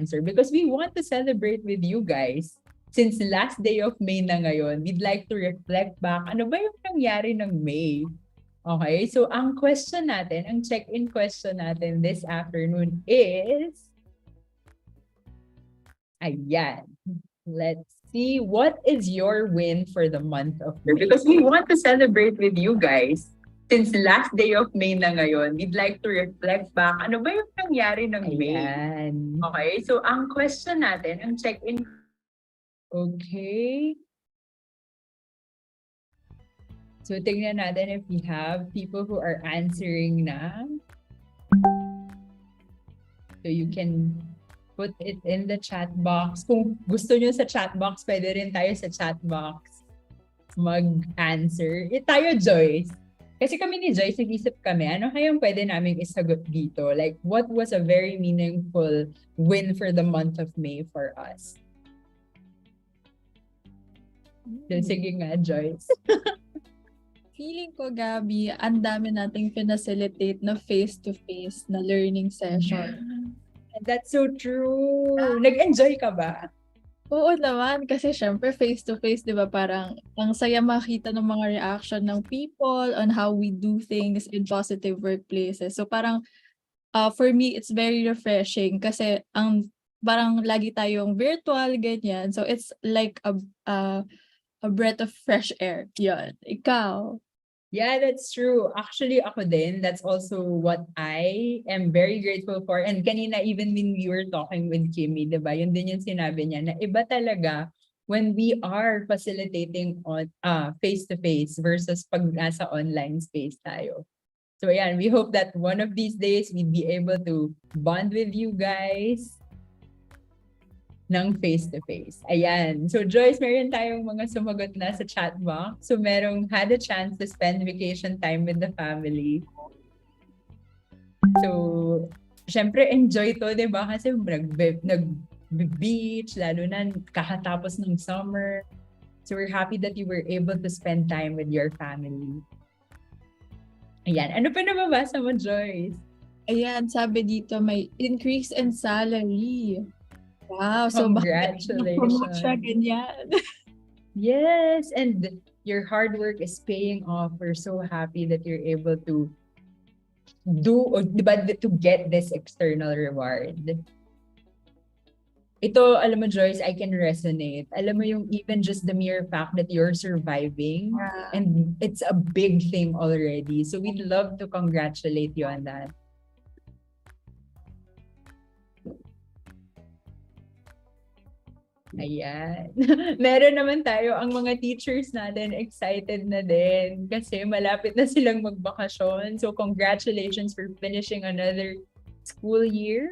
answer because we want to celebrate with you guys. Since last day of May na ngayon, we'd like to reflect back. Ano ba yung nangyari ng May? Okay, so ang question natin, ang check-in question natin this afternoon is, ayan, let's see, what is your win for the month of May? Because we want to celebrate with you guys. Since last day of May na ngayon, we'd like to reflect back. Ano ba yung nangyari ng May? Ayan. Okay, so ang question natin, ang check-in. Okay. So tingnan natin if we have people who are answering na. So you can put it in the chat box. Kung gusto nyo sa chat box, pwede rin tayo sa chat box mag-answer. Tayo, Joyce. Kasi kami ni Joyce, nag-isip kami, ano kayang pwede namin isagot dito? Like, what was a very meaningful win for the month of May for us? So, sige nga, Joyce. Feeling ko, Gabi, ang dami nating pinacilitate na face-to-face na learning session. That's so true. Nag-enjoy ka ba? Oo naman, kasi syempre face-to-face, di ba, parang ang saya makita ng mga reaction ng people on how we do things in positive workplaces. So parang, for me, it's very refreshing kasi parang lagi tayong virtual, ganyan. So it's like a breath of fresh air. Yan. Ikaw? Yeah, that's true. Actually, ako din, that's also what I am very grateful for. And kanina, even when we were talking with Kimmy, diba, yun din yung sinabi niya, na iba talaga when we are facilitating on face-to-face versus pag nasa online space tayo. So ayan, we hope that one of these days, we'd be able to bond with you guys ng face-to-face. Ayan. So Joyce, meron tayong mga sumagot na sa chat box. So merong had a chance to spend vacation time with the family. So, syempre enjoy to, di ba? Kasi nag-beach, lalo na kakatapos ng summer. So we're happy that you were able to spend time with your family. Ayan. Ano pa nababasa mo, Joyce? Ayan, sabi dito, may increase in salary. Wow, so Congratulations. siya, ganyan. Yes, and your hard work is paying off. We're so happy that you're able to to get this external reward. Ito, alam mo, Joyce, I can resonate. Alam mo yung even just the mere fact that you're surviving, and it's a big thing already. So we'd love to congratulate you on that. Ayan. Meron naman tayo, ang mga teachers natin excited na din kasi malapit na silang magbakasyon. So congratulations for finishing another school year.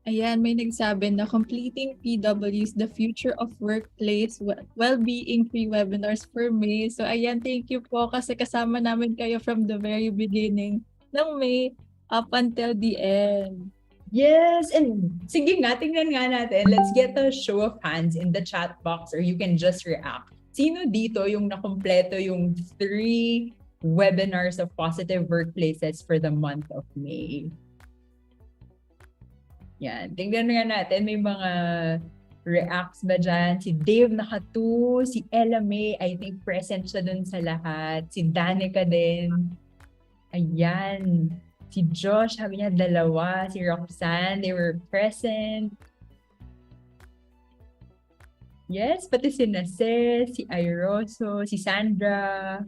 Ayan, may nagsabi na completing PWs, the future of workplace, well-being free webinars for May. So ayan, thank you po kasi kasama namin kayo from the very beginning ng May up until the end. Yes, and sige nga, tingnan nga natin. Let's get a show of hands in the chat box or you can just react. Sino dito yung nakompleto yung 3 webinars of positive workplaces for the month of May? Yan, tingnan nga natin. May mga reacts ba dyan? Si Dave naka-2, si Ella May, I think present siya dun sa lahat. Si Danica din. Ayan. Si Josh, sabi niya 2. Si Roxanne, they were present. Yes, pati si Nase, si Airoso, si Sandra,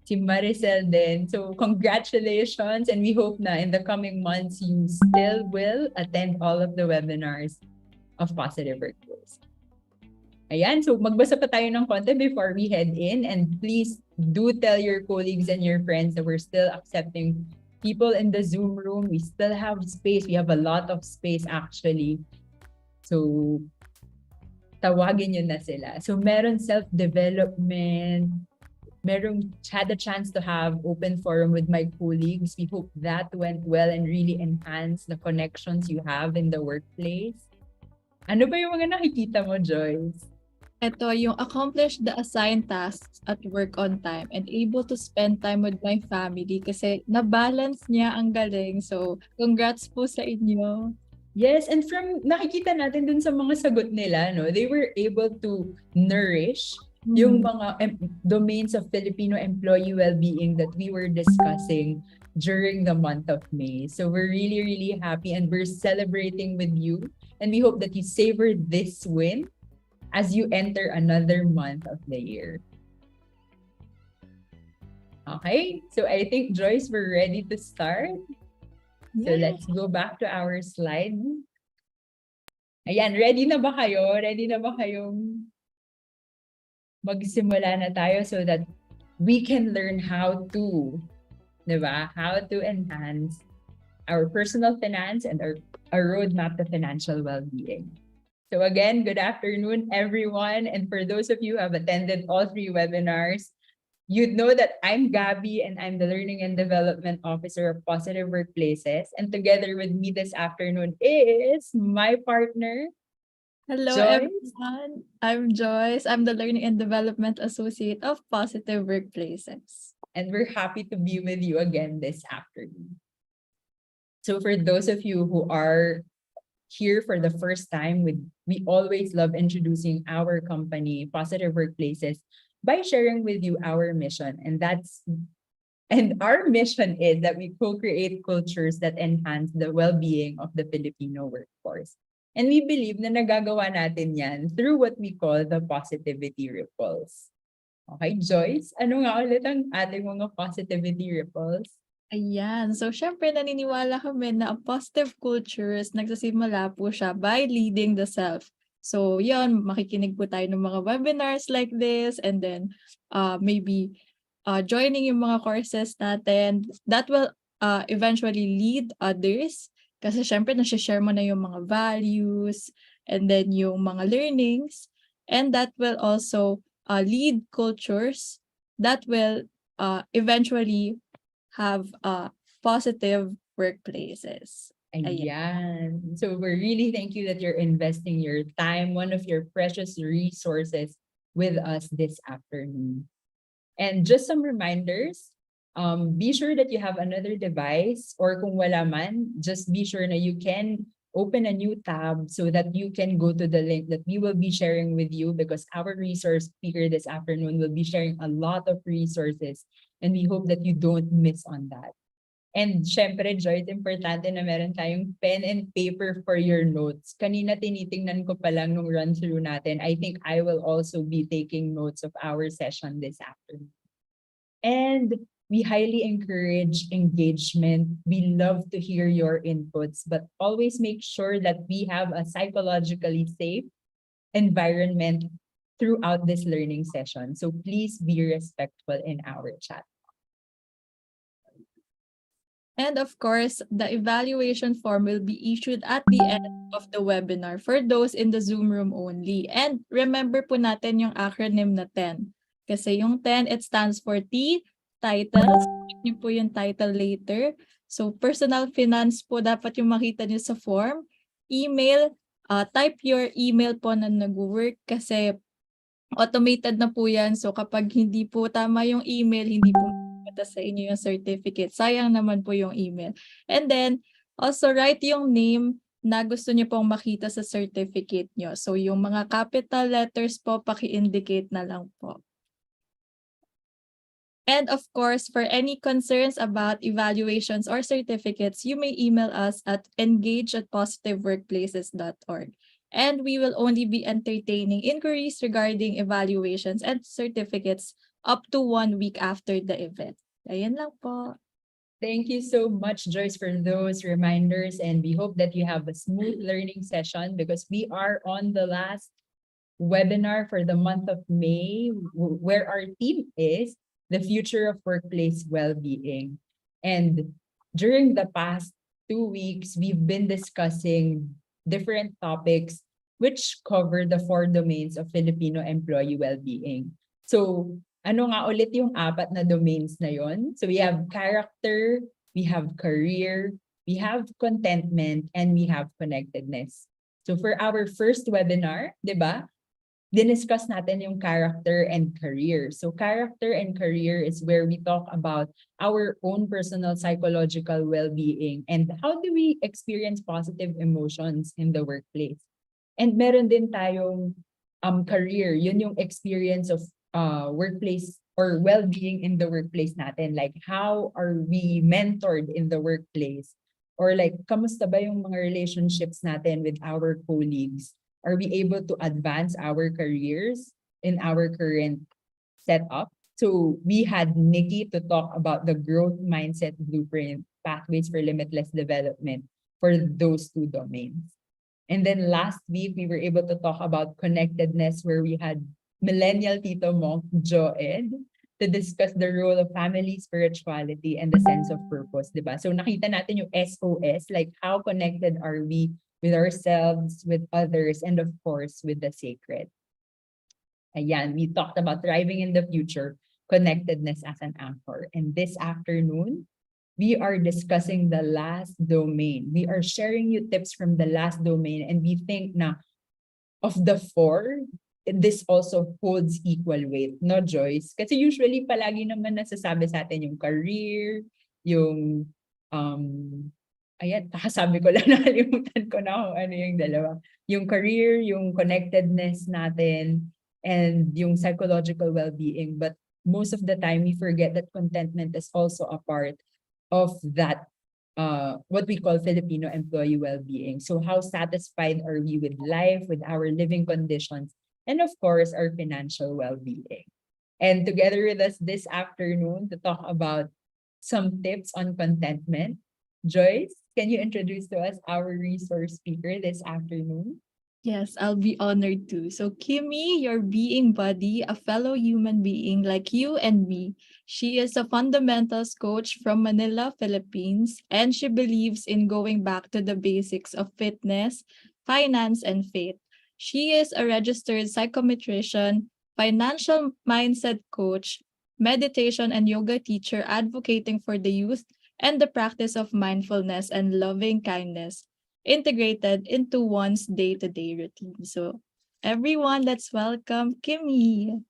si Maricel din. So, congratulations and we hope na in the coming months, you still will attend all of the webinars of Positive Workplace. Ayan, so magbasa pa tayo ng konti before we head in and please do tell your colleagues and your friends that we're still accepting people in the Zoom room. We still have space. We have a lot of space actually. So, tawagin nyo na sila. So, meron self-development. Meron had a chance to have open forum with my colleagues. We hope that went well and really enhanced the connections you have in the workplace. Ano ba yung mga nakikita mo, Joyce? Ito, yung accomplish the assigned tasks at work on time and able to spend time with my family kasi na-balance niya ang galing. So, congrats po sa inyo. Yes, and from nakikita natin dun sa mga sagot nila, no, they were able to nourish yung mga domains of Filipino employee well-being that we were discussing during the month of May. So we're really, really happy and we're celebrating with you. And we hope that you savor this win as you enter another month of the year. Okay, so I think, Joyce, we're ready to start. So let's go back to our slide. Ayan, ready na ba kayo? Ready na ba kayong magsimula na tayo so that we can learn how to, diba? How to enhance our personal finance and our roadmap to financial well-being. So again, good afternoon, everyone. And for those of you who have attended all 3 webinars, you'd know that I'm Gabby and I'm the Learning and Development Officer of Positive Workplaces. And together with me this afternoon is my partner, Hello, Joyce. everyone. I'm Joyce. I'm the Learning and Development Associate of Positive Workplaces. And we're happy to be with you again this afternoon. So for those of you who are here for the first time, we always love introducing our company, Positive Workplaces, by sharing with you our mission. And our mission is that we co-create cultures that enhance the well-being of the Filipino workforce. And we believe na nagagawa natin yan through what we call the positivity ripples. Okay, Joyce, ano nga ulit ang ating mga positivity ripples? Ayan. So, syempre, naniniwala kami na ang positive cultures, nagsasimula po siya by leading the self. So, yon, makikinig po tayo ng mga webinars like this and then maybe joining yung mga courses natin that will eventually lead others. Kasi syempre, nasi-share mo na yung mga values and then yung mga learnings. And that will also lead cultures that will eventually have positive workplaces. Ayan. So we're really thank you that you're investing your time, one of your precious resources, with us this afternoon. And just some reminders, be sure that you have another device, or kung wala man, just be sure na you can open a new tab so that you can go to the link that we will be sharing with you, because our resource speaker this afternoon will be sharing a lot of resources and we hope that you don't miss on that. And syempre, Joy, importante na meron tayong pen and paper for your notes. Kanina tinitingnan ko pa lang nung run-through natin. I think I will also be taking notes of our session this afternoon. And we highly encourage engagement. We love to hear your inputs, but always make sure that we have a psychologically safe environment throughout this learning session. So please be respectful in our chat. And of course, the evaluation form will be issued at the end of the webinar for those in the Zoom room only. And remember po natin yung acronym na 10. Kasi yung 10, it stands for T, titles. Yun po yung title later. So personal finance po dapat yung makita nyo sa form. Email, type your email po na nag-work kasi automated na po yan. So kapag hindi po tama yung email, hindi po sa inyo yung certificate. Sayang naman po yung email. And then, also write yung name na gusto niyo pong makita sa certificate nyo. So, yung mga capital letters po, paki-indicate na lang po. And of course, for any concerns about evaluations or certificates, you may email us at engage@positiveworkplaces.org. And we will only be entertaining inquiries regarding evaluations and certificates up to 1 week after the event. Ayan lang po. Thank you so much, Joyce, for those reminders. And we hope that you have a smooth learning session, because we are on the last webinar for the month of May, where our theme is the future of workplace well-being. And during the past 2 weeks, we've been discussing different topics which cover the 4 domains of Filipino employee well-being. So, ano nga ulit yung 4 na domains na yon? So we have character, we have career, we have contentment, and we have connectedness. So for our first webinar, di ba? diniscuss natin yung character and career. So character and career is where we talk about our own personal psychological well-being and how do we experience positive emotions in the workplace. And meron din tayong career, yun yung experience of workplace or well-being in the workplace natin. Like how are we mentored in the workplace? Or like, kamusta ba yung mga relationships natin with our colleagues? Are we able to advance our careers in our current setup? So we had Nikki to talk about the growth mindset blueprint, pathways for limitless development for those two domains. And then last week, we were able to talk about connectedness where we had millennial Tito Monk, Joed, to discuss the role of family, spirituality, and the sense of purpose, diba? So nakita natin yung SOS, like how connected are we with ourselves, with others, and of course, with the sacred. Ayan, we talked about thriving in the future, connectedness as an anchor. And this afternoon, we are discussing the last domain. We are sharing you tips from the last domain, and we think na of the four, this also holds equal weight, no, Joyce? Kasi usually palagi naman nasasabi sa atin yung career, yung ayan, kakasabi ko lang, nakalimutan ko na kung ano yung dalawa. Yung career, yung connectedness natin, and yung psychological well-being. But most of the time, we forget that contentment is also a part of that, what we call Filipino employee well-being. So how satisfied are we with life, with our living conditions, and of course, our financial well-being. And together with us this afternoon to talk about some tips on contentment, Joyce, can you introduce to us our resource speaker this afternoon? Yes, I'll be honored to. So, Kimmy, your being buddy, a fellow human being like you and me. She is a fundamentals coach from Manila, Philippines, and she believes in going back to the basics of fitness, finance, and faith. She is a registered psychometrician, financial mindset coach, meditation and yoga teacher advocating for the youth and the practice of mindfulness and loving kindness integrated into one's day-to-day routine. So, everyone, let's welcome Kimmy.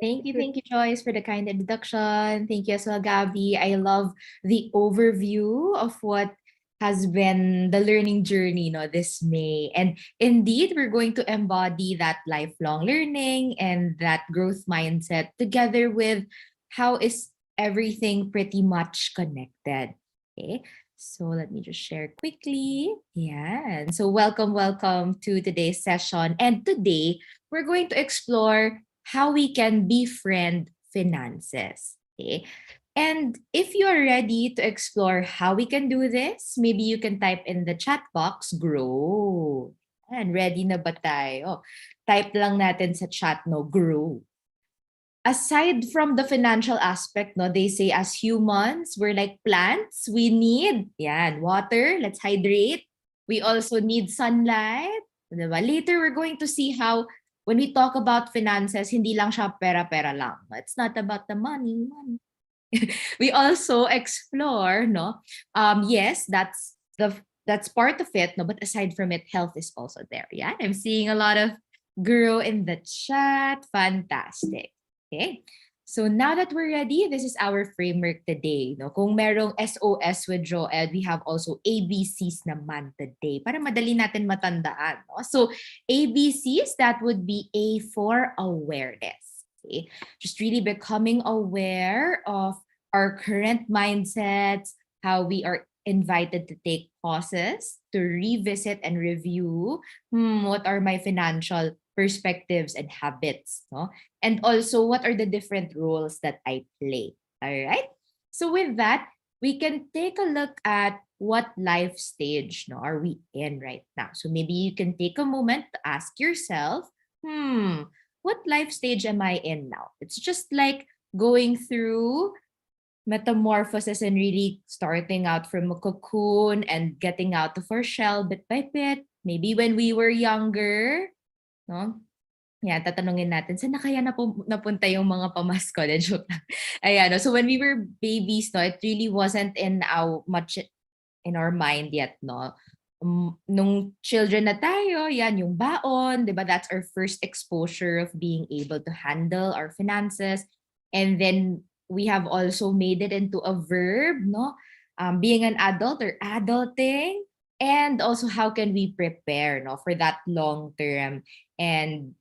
Thank you, Joyce, for the kind introduction. Thank you as well, Gabby. I love the overview of what has been the learning journey, this May. And indeed, we're going to embody that lifelong learning and that growth mindset together with how is everything pretty much connected. Okay. So let me just share quickly. Yeah. And so welcome to today's session. And today we're going to explore how we can befriend finances. Okay. And if you are ready to explore how we can do this, maybe you can type in the chat box, grow. And ready na ba tayo? Type lang natin sa chat, grow. Aside from the financial aspect, they say as humans, we're like plants. We need water. Let's hydrate. We also need sunlight. Diba? Later, we're going to see how when we talk about finances, hindi lang siya pera-pera lang. It's not about the money. We also explore, yes, that's part of it, but aside from it, health is also there. Yeah, I'm seeing a lot of girl in the chat. Fantastic. Okay. So now that we're ready, this is our framework today. Kung merong SOS with Joed, we have also ABCs naman today para madali natin matandaan. So ABCs, that would be A for awareness. Okay? Just really becoming aware of our current mindsets, how we are invited to take pauses, to revisit and review what are my financial perspectives and habits, and also what are the different roles that I play. All right. So with that, we can take a look at what life stage are we in right now. So maybe you can take a moment to ask yourself, what life stage am I in now? It's just like going through metamorphosis and really starting out from a cocoon and getting out of our shell bit by bit. Maybe when we were younger, Yan, tatanungin natin, saan na kaya napunta yung mga pamasko? Joke lang. Ayan, so when we were babies, it really wasn't much in our mind yet, nung children na tayo, yan yung baon, 'di ba? That's our first exposure of being able to handle our finances. And then we have also made it into a verb, no? Being an adult or adulting, and also how can we prepare, no, for that long term and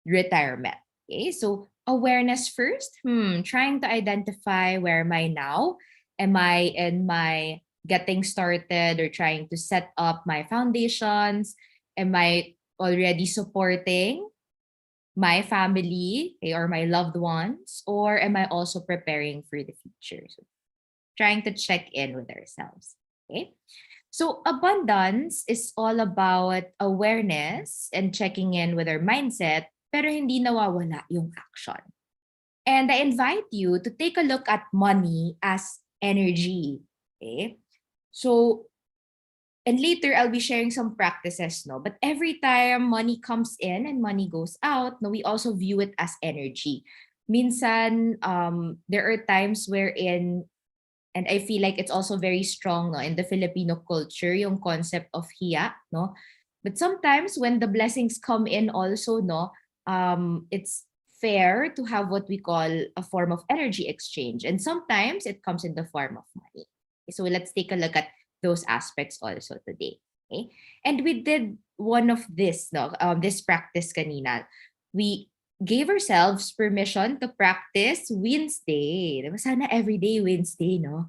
retirement. Okay, so awareness first. Trying to identify where am I now? Am I in my getting started or trying to set up my foundations? Am I already supporting my family, okay, or my loved ones? Or am I also preparing for the future? So trying to check in with ourselves. Okay. So abundance is all about awareness and checking in with our mindset, pero hindi nawawala yung action. And I invite you to take a look at money as energy. Okay? So, and later I'll be sharing some practices, no? But every time money comes in and money goes out, no, we also view it as energy. Minsan, there are times wherein, and I feel like it's also very strong, no, in the Filipino culture, yung concept of hiya, no? But sometimes when the blessings come in also, no, it's fair to have what we call a form of energy exchange. And sometimes it comes in the form of money. So let's take a look at those aspects also today. Okay? And we did one of this, no, this practice kanina. We gave ourselves permission to practice Wednesday. Diba? Sana everyday Wednesday, no?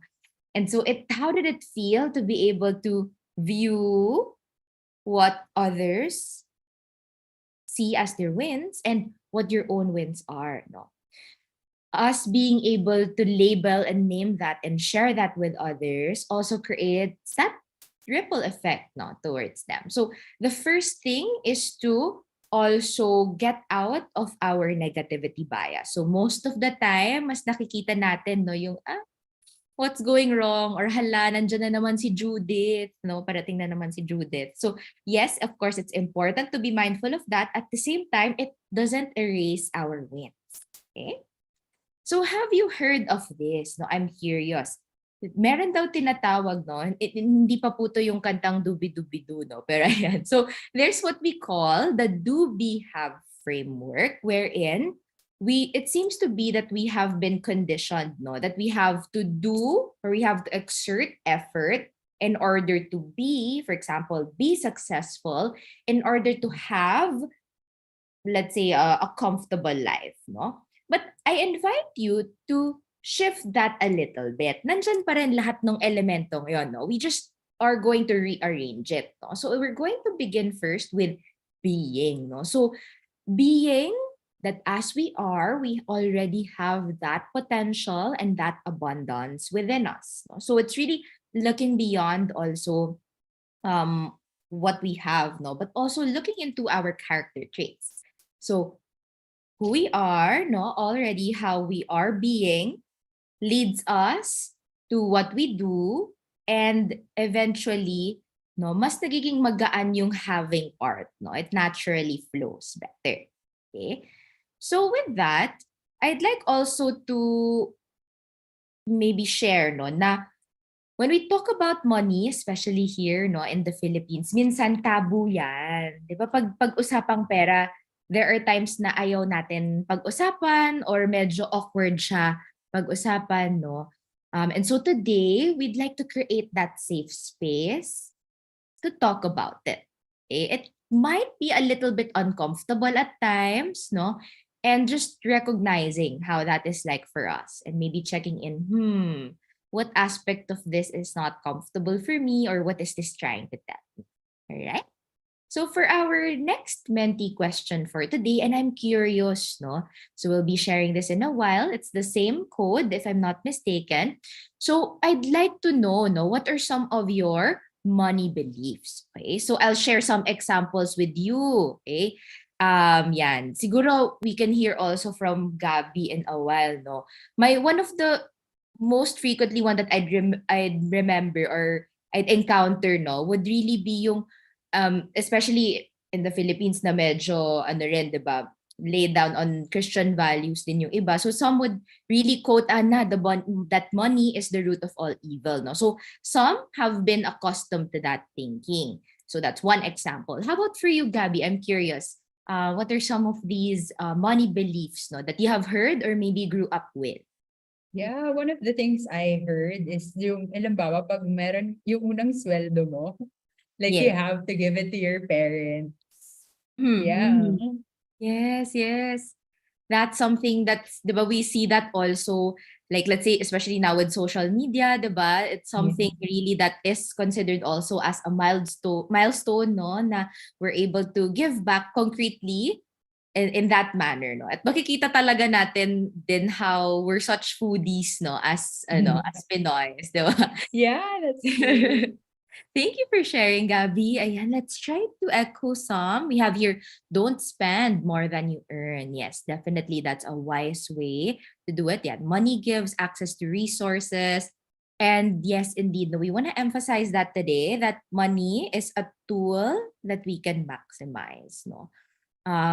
And so how did it feel to be able to view what others see as their wins and what your own wins are, no? Us being able to label and name that and share that with others also creates that ripple effect, no, towards them. So the first thing is to also get out of our negativity bias. So most of the time, mas nakikita natin, no, yung what's going wrong, or hala, nandiyan na naman si Judith, no, parating na naman si Judith. So yes, of course, it's important to be mindful of that. At the same time, it doesn't erase our wins. Okay? So have you heard of this? No, I'm curious. Meron daw tinatawag, no? Hindi pa po to yung kantang Dubi-Dubi-Du, no? Pero ayan. So there's what we call the Do-Be-Have framework, wherein it seems to be that we have been conditioned, no? That we have to do, or we have to exert effort in order to be, for example, be successful, in order to have, let's say, a comfortable life, no? But I invite you to shift that a little bit. Nandyan pa rin lahat ng elementong yon, no? We just are going to rearrange it, no? So we're going to begin first with being, no? So being that as we are, we already have that potential and that abundance within us, no? So it's really looking beyond also what we have, no? But also looking into our character traits. So who we are, no, already how we are being leads us to what we do, and eventually, no, mas nagiging magaan yung having part, no. It naturally flows better. Okay? So with that, I'd like also to maybe share, no, na when we talk about money, especially here, no, in the Philippines, minsan tabu yan. Di ba? Pag-usapang pera, there are times na ayaw natin pag-usapan or medyo awkward siya pag-usapan, no? And so today, we'd like to create that safe space to talk about it. Okay? It might be a little bit uncomfortable at times, no? And just recognizing how that is like for us and maybe checking in, what aspect of this is not comfortable for me, or what is this trying to tell me? All right? So for our next mentee question for today, and I'm curious, no? So we'll be sharing this in a while. It's the same code, if I'm not mistaken. So I'd like to know, no, what are some of your money beliefs? Okay, so I'll share some examples with you. Okay, yan. Siguro we can hear also from Gabby in a while, no? One of the most frequently one that I'd remember or I'd encounter, no, would really be yung especially in the Philippines na medyo ano rin, 'di ba? laid down on Christian values din yung iba. So some would really quote, that money is the root of all evil. No? So some have been accustomed to that thinking. So that's one example. How about for you, Gabby? I'm curious. What are some of these money beliefs, no, that you have heard or maybe grew up with? Yeah, one of the things I heard is yung, halimbawa, pag meron yung unang sweldo mo, like you Yes. have to give it to your parents. Yeah. Mm-hmm. Yes. That's something that's, diba, we see that also, like, let's say, especially now with social media, diba, it's something really that is considered also as a milestone, no, na we're able to give back concretely in that manner, no. At makikita talaga natin din how we're such foodies, no, as as Pinoys, diba? Yeah, that's true. Thank you for sharing, Gabby. Ayan, let's try to echo some. We have here, don't spend more than you earn. Yes, definitely that's a wise way to do it. Yeah, money gives access to resources. And yes, indeed, we want to emphasize that today, that money is a tool that we can maximize. No,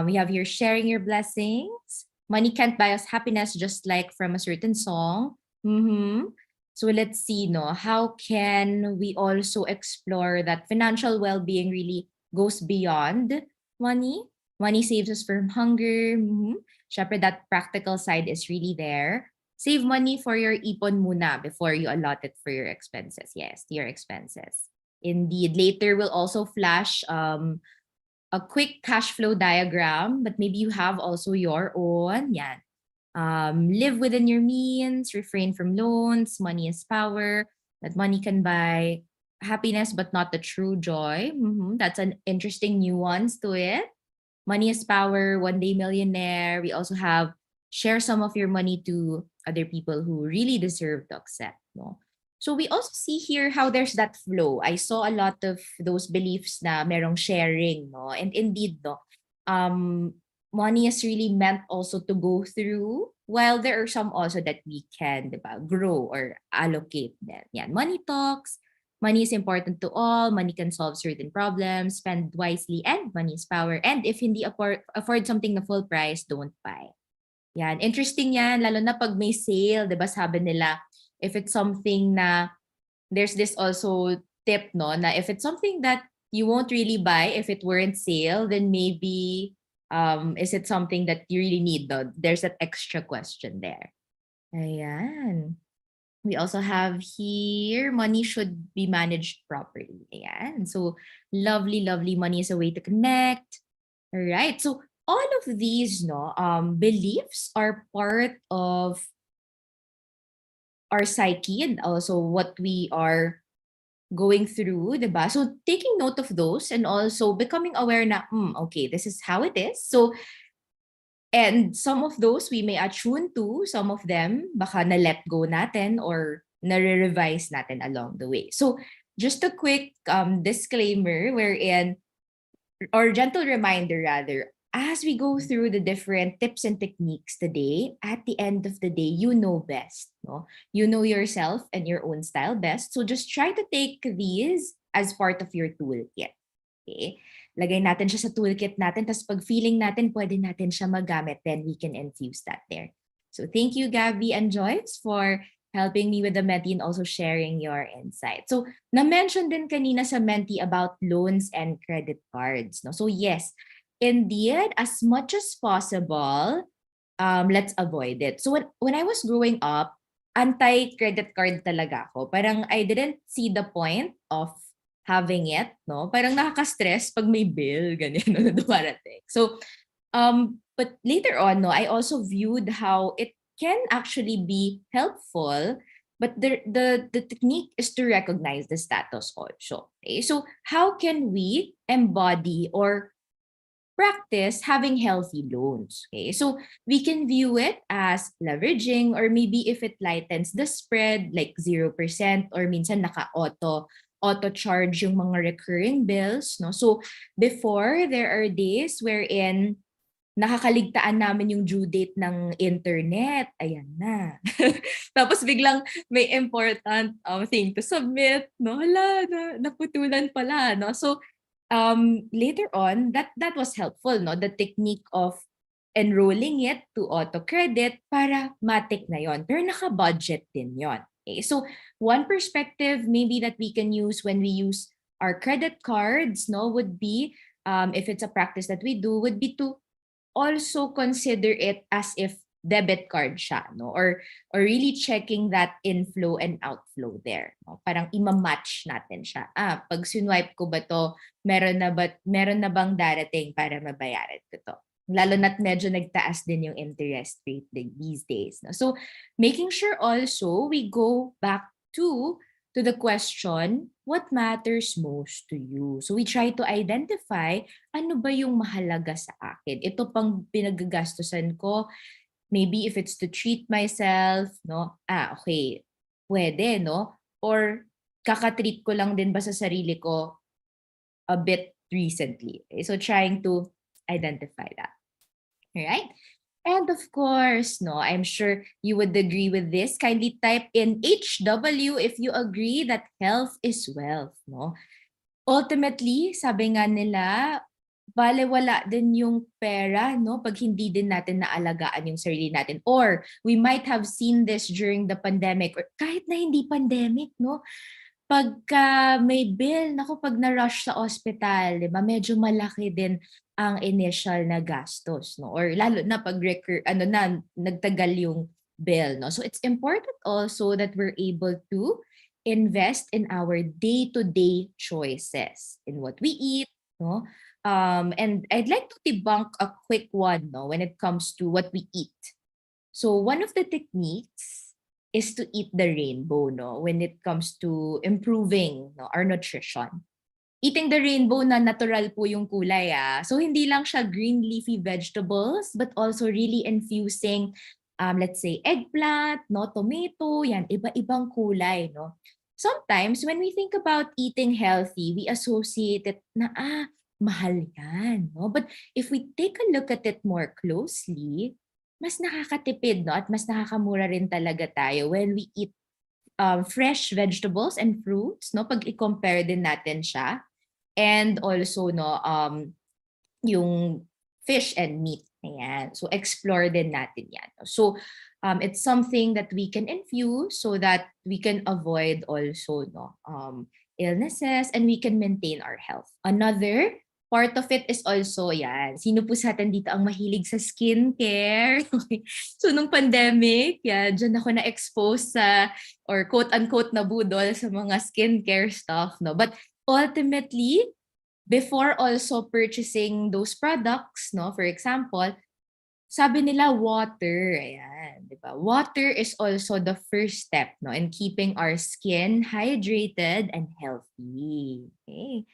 we have here, sharing your blessings. Money can't buy us happiness, just like from a certain song. Mm-hmm. So let's see, no, how can we also explore that financial well-being really goes beyond money? Money saves us from hunger. Mm-hmm. Syempre, that practical side is really there. Save money for your ipon muna before you allot it for your expenses. Yes, your expenses. Indeed. Later, we'll also flash a quick cash flow diagram, but maybe you have also your own. Yan. Live within your means, refrain from loans, money is power, that money can buy happiness, but not the true joy. That's an interesting nuance to it. Money is power, one day millionaire. We also have share some of your money to other people who really deserve to accept. No? So we also see here how there's that flow. I saw a lot of those beliefs na merong sharing, no? And indeed, no, money is really meant also to go through, while there are some also that we can, diba, grow or allocate then. Yan. Money talks. Money is important to all. Money can solve certain problems. Spend wisely, and money is power. And if hindi afford something na full price, don't buy. Yan. Interesting yan, lalo na pag may sale, diba, sabi nila, if it's something na, there's this also tip, no, na if it's something that you won't really buy if it weren't sale, then maybe, is it something that you really need, though? There's that extra question there. Ayan. We also have here, money should be managed properly. Ayan. So, lovely money is a way to connect. All right. So, all of these, no, beliefs are part of our psyche and also what we are going through, diba? So, taking note of those and also becoming aware na, okay, this is how it is. So, and some of those we may attune to, some of them baka na-let go natin or na-revise natin along the way. So, just a quick disclaimer wherein, or gentle reminder rather, as we go through the different tips and techniques today, at the end of the day, you know best. No? You know yourself and your own style best. So just try to take these as part of your toolkit. Okay? Lagay natin siya sa toolkit natin, tapos pag feeling natin, pwede natin siya magamit, then we can infuse that there. So thank you, Gabby and Joyce, for helping me with the Menti and also sharing your insight. So na-mention din kanina sa Menti about loans and credit cards. No? So yes, indeed, as much as possible, let's avoid it. So when I was growing up, anti-credit card talaga ako. Parang I didn't see the point of having it, no? Parang nakaka-stress pag may bill, ganyan, no, na dumarating. So, but later on, no, I also viewed how it can actually be helpful, but the technique is to recognize the status also. Okay? So, how can we embody or practice having healthy loans? Okay, so we can view it as leveraging, or maybe if it lightens the spread, like 0%, or minsan auto charge yung mga recurring bills, no? So before, there are days wherein nakakaligtaan namin yung due date ng internet. Ayan na. Tapos biglang may important thing to submit, no? Hala, naputulan pala, no? So later on, that was helpful, no? The technique of enrolling it to auto credit para matik na yon. Pero naka-budget din yon. Okay? So one perspective maybe that we can use when we use our credit cards, no, would be if it's a practice that we do, would be to also consider it as if debit card siya, no? Or really checking that inflow and outflow there, no? Parang ima-match natin siya. Pag sinwipe ko ba to, meron na bang darating para mabayaran ko to? Lalo na't medyo nagtaas din yung interest rate these days, no? So making sure also we go back to the question, what matters most to you? So we try to identify ano ba yung mahalaga sa akin. Ito pang pinagagastusan ko, maybe if it's to treat myself, no? Okay, pwede, no? Or kakatreat ko lang din ba sa sarili ko a bit recently. Okay? So trying to identify that. All right? And of course, no, I'm sure you would agree with this. Kindly type in HW if you agree that health is wealth, no? Ultimately, sabi nga nila, balewala din yung pera, no, pag hindi din natin naalagaan yung sarili natin. Or we might have seen this during the pandemic or kahit na hindi pandemic, no? Pagka may bill, naku, pag na-rush sa ospital, di ba, medyo malaki din ang initial na gastos, no? Or lalo na pag nagtagal yung bill, no? So it's important also that we're able to invest in our day-to-day choices, in what we eat, no? And I'd like to debunk a quick one, no, when it comes to what we eat. So one of the techniques is to eat the rainbow, no, when it comes to improving, no, our nutrition. Eating the rainbow na natural po yung kulay, So hindi lang siya green leafy vegetables, but also really infusing, let's say, eggplant, no, tomato, yan, iba-ibang kulay, no. Sometimes when we think about eating healthy, we associate it na, mahal yan, no. But if we take a look at it more closely, mas nakakatipid, no, at mas nakakamura rin talaga tayo when we eat fresh vegetables and fruits, no, pag i-compare din natin siya. And also, no, yung fish and meat. Ayan. So explore din natin yan. So it's something that we can infuse so that we can avoid also, no, illnesses, and we can maintain our health. Another part of it is also, yan, sino po sa atin dito ang mahilig sa skincare? So nung pandemic, yan, dyan ako na-expose sa, or quote-unquote nabudol sa mga skincare stuff, no? But ultimately, before also purchasing those products, no, for example, sabi nila water, ayan, di ba? Water is also the first step, no, in keeping our skin hydrated and healthy. Okay.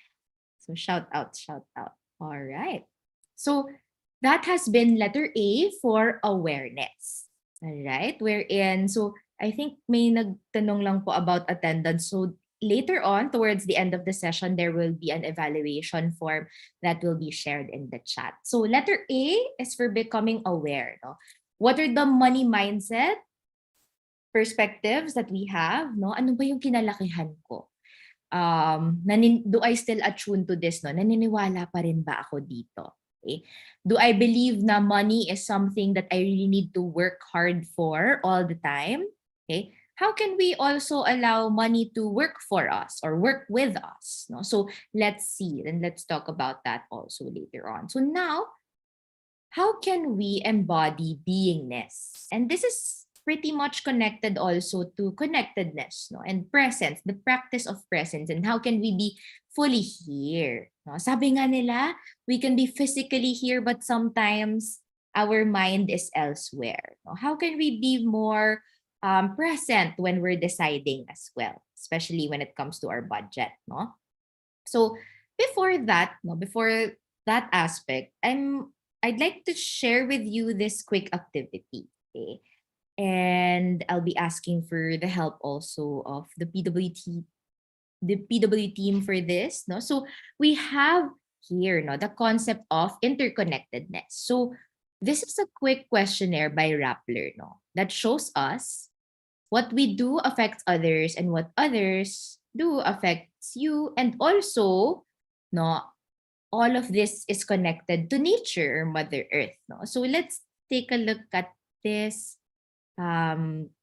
So shout out, shout out. All right. So that has been letter A for awareness. All right. Wherein, so I think may nagtanong lang po about attendance. So later on, towards the end of the session, there will be an evaluation form that will be shared in the chat. So letter A is for becoming aware. No? What are the money mindset perspectives that we have? No? Ano ba yung kinalakihan ko? Do I still attune to this? No? Naniniwala pa rin ba ako dito? Okay? Do I believe na money is something that I really need to work hard for all the time? Okay? How can we also allow money to work for us or work with us? No? So let's see, and let's talk about that also later on. So now, how can we embody beingness? And this is pretty much connected also to connectedness, no? And presence, the practice of presence, and how can we be fully here? No? Sabi nga nila, we can be physically here, but sometimes our mind is elsewhere. No? How can we be more present when we're deciding as well, especially when it comes to our budget, no? So before that, no, before that aspect, I'd like to share with you this quick activity, okay? And I'll be asking for the help also of the PW team for this, no? So we have here, no, the concept of interconnectedness. So this is a quick questionnaire by Rappler, no, that shows us what we do affects others and what others do affects you, and also, no, all of this is connected to nature or Mother Earth. No? So let's take a look at this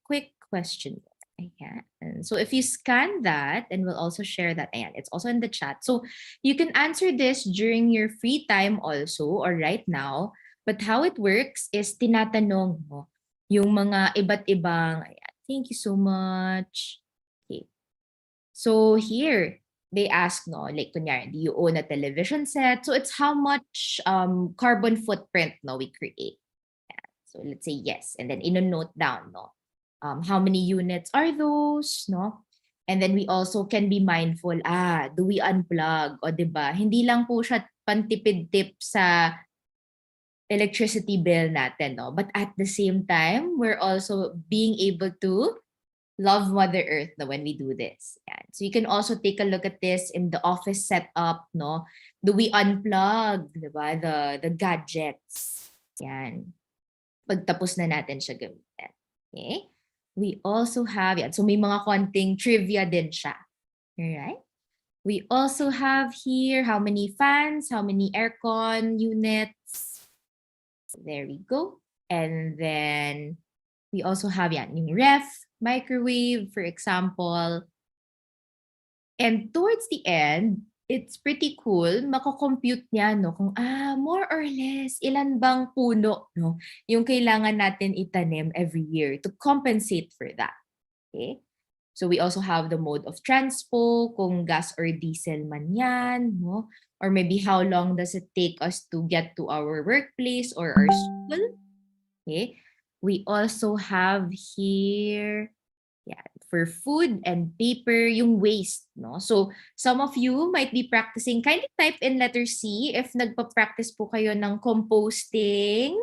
quick question. Ayan. And so if you scan that, and we'll also share that, ayan, it's also in the chat. So you can answer this during your free time also or right now. But how it works is tinatanong mo yung mga iba't ibang, ayan, thank you so much. Okay. So here, they ask, no, like, kunyari, do you own a television set? So it's how much carbon footprint, no, we create. So let's say yes, and then note down, no, how many units are those, no? And then we also can be mindful, do we unplug? O diba, hindi lang po siya pantipid tip sa electricity bill natin, no? But at the same time, we're also being able to love Mother Earth, no, when we do this. Yan. So you can also take a look at this in the office setup, no? Do we unplug, diba, the gadgets? Yan. Pagtapos na natin siya gamitin. Okay? We also have, yan. So may mga konting trivia din siya. Alright? We also have here how many fans, how many aircon units. So there we go. And then we also have yan, yung ref, microwave, for example. And towards the end, it's pretty cool. Mako-compute niya, no, kung more or less ilan bang puno, no, yung kailangan natin itanim every year to compensate for that. Okay? So we also have the mode of transpo, kung gas or diesel man yan, no? Or maybe how long does it take us to get to our workplace or our school. Okay? We also have here, yeah, for food and paper, yung waste, no? So some of you might be practicing, kindly type in letter C if nagpa-practice po kayo ng composting.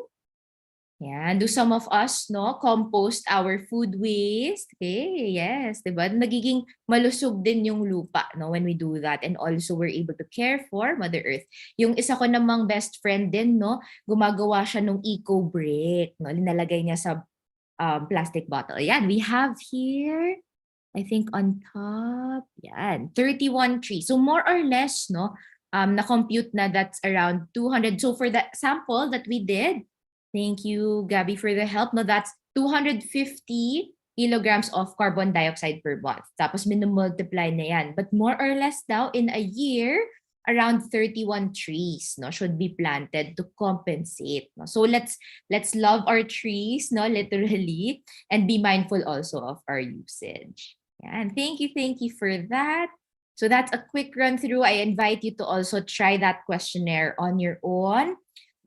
Yeah, do some of us, no, compost our food waste? Okay, yes, diba? Nagiging malusog din yung lupa, no, when we do that. And also we're able to care for Mother Earth. Yung isa ko namang best friend din, no, gumagawa siya ng eco brick, no, linalagay niya sa plastic bottle. Yan, we have here, I think on top, yan, 31 trees. So more or less, no, na-compute na that's around 200. So for the sample that we did, thank you, Gabby, for the help. No, that's 250 kilograms of carbon dioxide per month. Tapos minumultiply na yan. But more or less daw, in a year, around 31 trees, no, should be planted to compensate. No? So let's love our trees, no, literally, and be mindful also of our usage. Yeah, and thank you for that. So that's a quick run through. I invite you to also try that questionnaire on your own,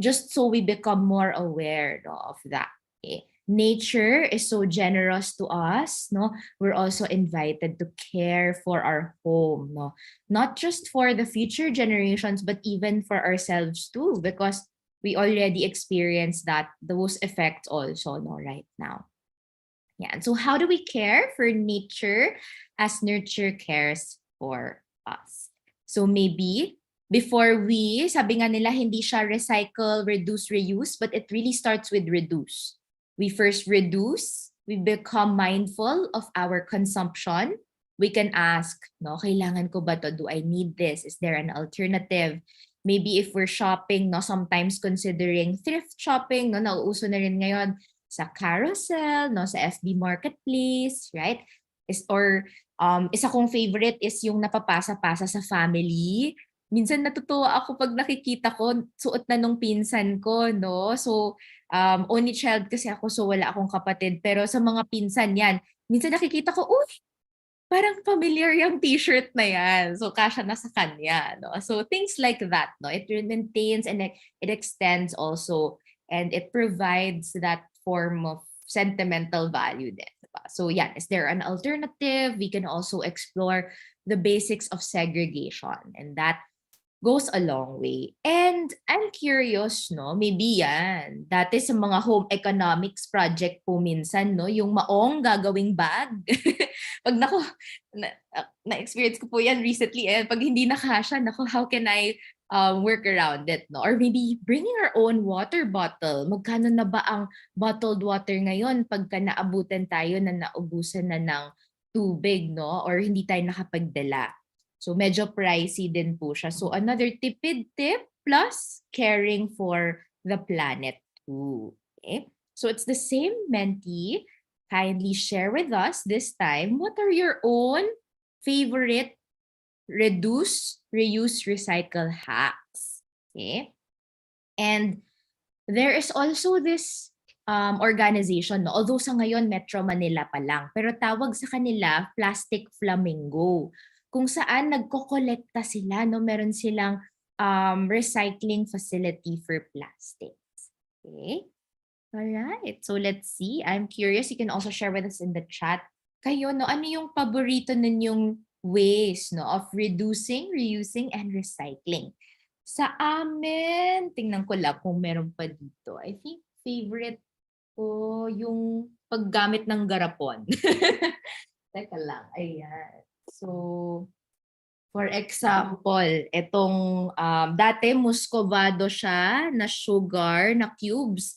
just so we become more aware, no, of that. Okay? Nature is so generous to us, no? We're also invited to care for our home, no? Not just for the future generations, but even for ourselves too, because we already experience those effects also, no, right now. Yeah. And so how do we care for nature as nurture cares for us? So maybe before sabi nga nila, hindi siya recycle, reduce, reuse, but it really starts with reduce. We first reduce, we become mindful of our consumption. We can ask, no, kailangan ko ba to? Do I need this? Is there an alternative? Maybe if we're shopping, no, sometimes considering thrift shopping, no, nauuso na rin ngayon sa carousel, no, sa FB Marketplace, right? Isa kong favorite is yung napapasa-pasa sa family. Minsan natutuwa ako pag nakikita ko, suot na nung pinsan ko, no? So, only child kasi ako, so wala akong kapatid. Pero sa mga pinsan yan, minsan nakikita ko, uy, parang familiar yung t-shirt na yan. So, kasya na sa kanya, no? So, things like that, no? It maintains and it extends also, and it provides that form of sentimental value din. Diba? So, yeah, is there an alternative? We can also explore the basics of segregation, and that goes a long way. And I'm curious, no, maybe yan, dati sa mga home economics project po minsan, no, yung maong gagawing bag. Pag na-experience ko po yan recently, pag hindi nakasya, how can I work around it, no? Or maybe bringing our own water bottle. Magkano na ba ang bottled water ngayon pagka naabutan tayo na naubusan na ng tubig, no? Or hindi tayo nakapagdala. So medyo pricey din po siya. So another tipid tip plus caring for the planet too. Okay? So it's the same mentee. Kindly share with us this time what are your own favorite reduce, reuse, recycle hacks. Okay? And there is also this organization, no? Although sa ngayon Metro Manila pa lang, pero tawag sa kanila Plastic Flamingo. Kung saan nagkokolekta sila, no? Meron silang recycling facility for plastics. Okay? Alright, so let's see. I'm curious, you can also share with us in the chat. Kayo, no, ano yung paborito ninyong ways, no, of reducing, reusing, and recycling? Sa amin, tingnan ko lang kung meron pa dito. I think favorite ko yung paggamit ng garapon. Teka lang, ayan. So, for example, itong dati muscovado siya na sugar, na cubes.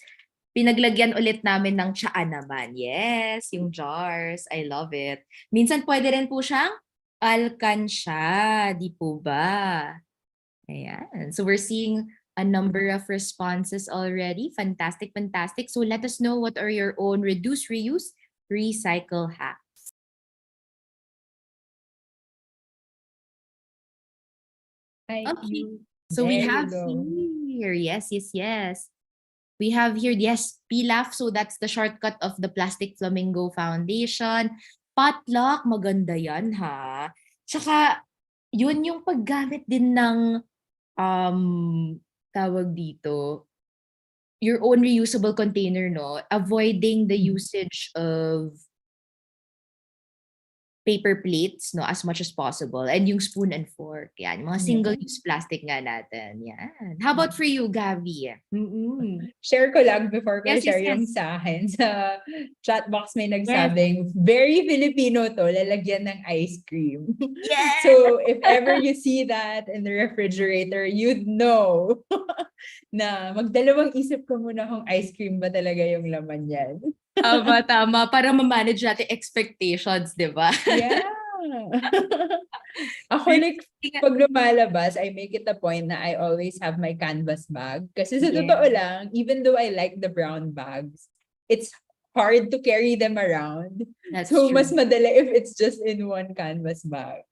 Pinaglagyan ulit namin ng tsaa naman. Yes, yung jars. I love it. Minsan pwede rin po siyang alkansya. Di po ba? Ayan. So we're seeing a number of responses already. Fantastic, fantastic. So let us know what are your own reduce, reuse, recycle hacks. Okay. So we have here. Yes, yes, yes. We have here, yes, PLAF. So that's the shortcut of the Plastic Flamingo Foundation. Potluck, maganda yan ha. Tsaka, yun yung paggamit din ng, tawag dito, your own reusable container, no? Avoiding the usage of paper plates, no, as much as possible. And yung spoon and fork, yan. Mga single-use plastic nga natin. Yan. How about for you, Gavi? Share ko lang before ko Yes, share yes, yung yes. sa akin. Sa chat box may nagsabing, very Filipino to, lalagyan ng ice cream. Yes! So if ever you see that in the refrigerator, you'd know na magdalawang isip ko muna kung ice cream ba talaga yung laman yan. Tama, tama. Para ma-manage natin expectations, di ba? Yeah. Ako like, pag lumalabas, I make it a point na I always have my canvas bag. Kasi sa totoo lang, even though I like the brown bags, it's hard to carry them around. That's So, true. mas madali if it's just in one canvas bag.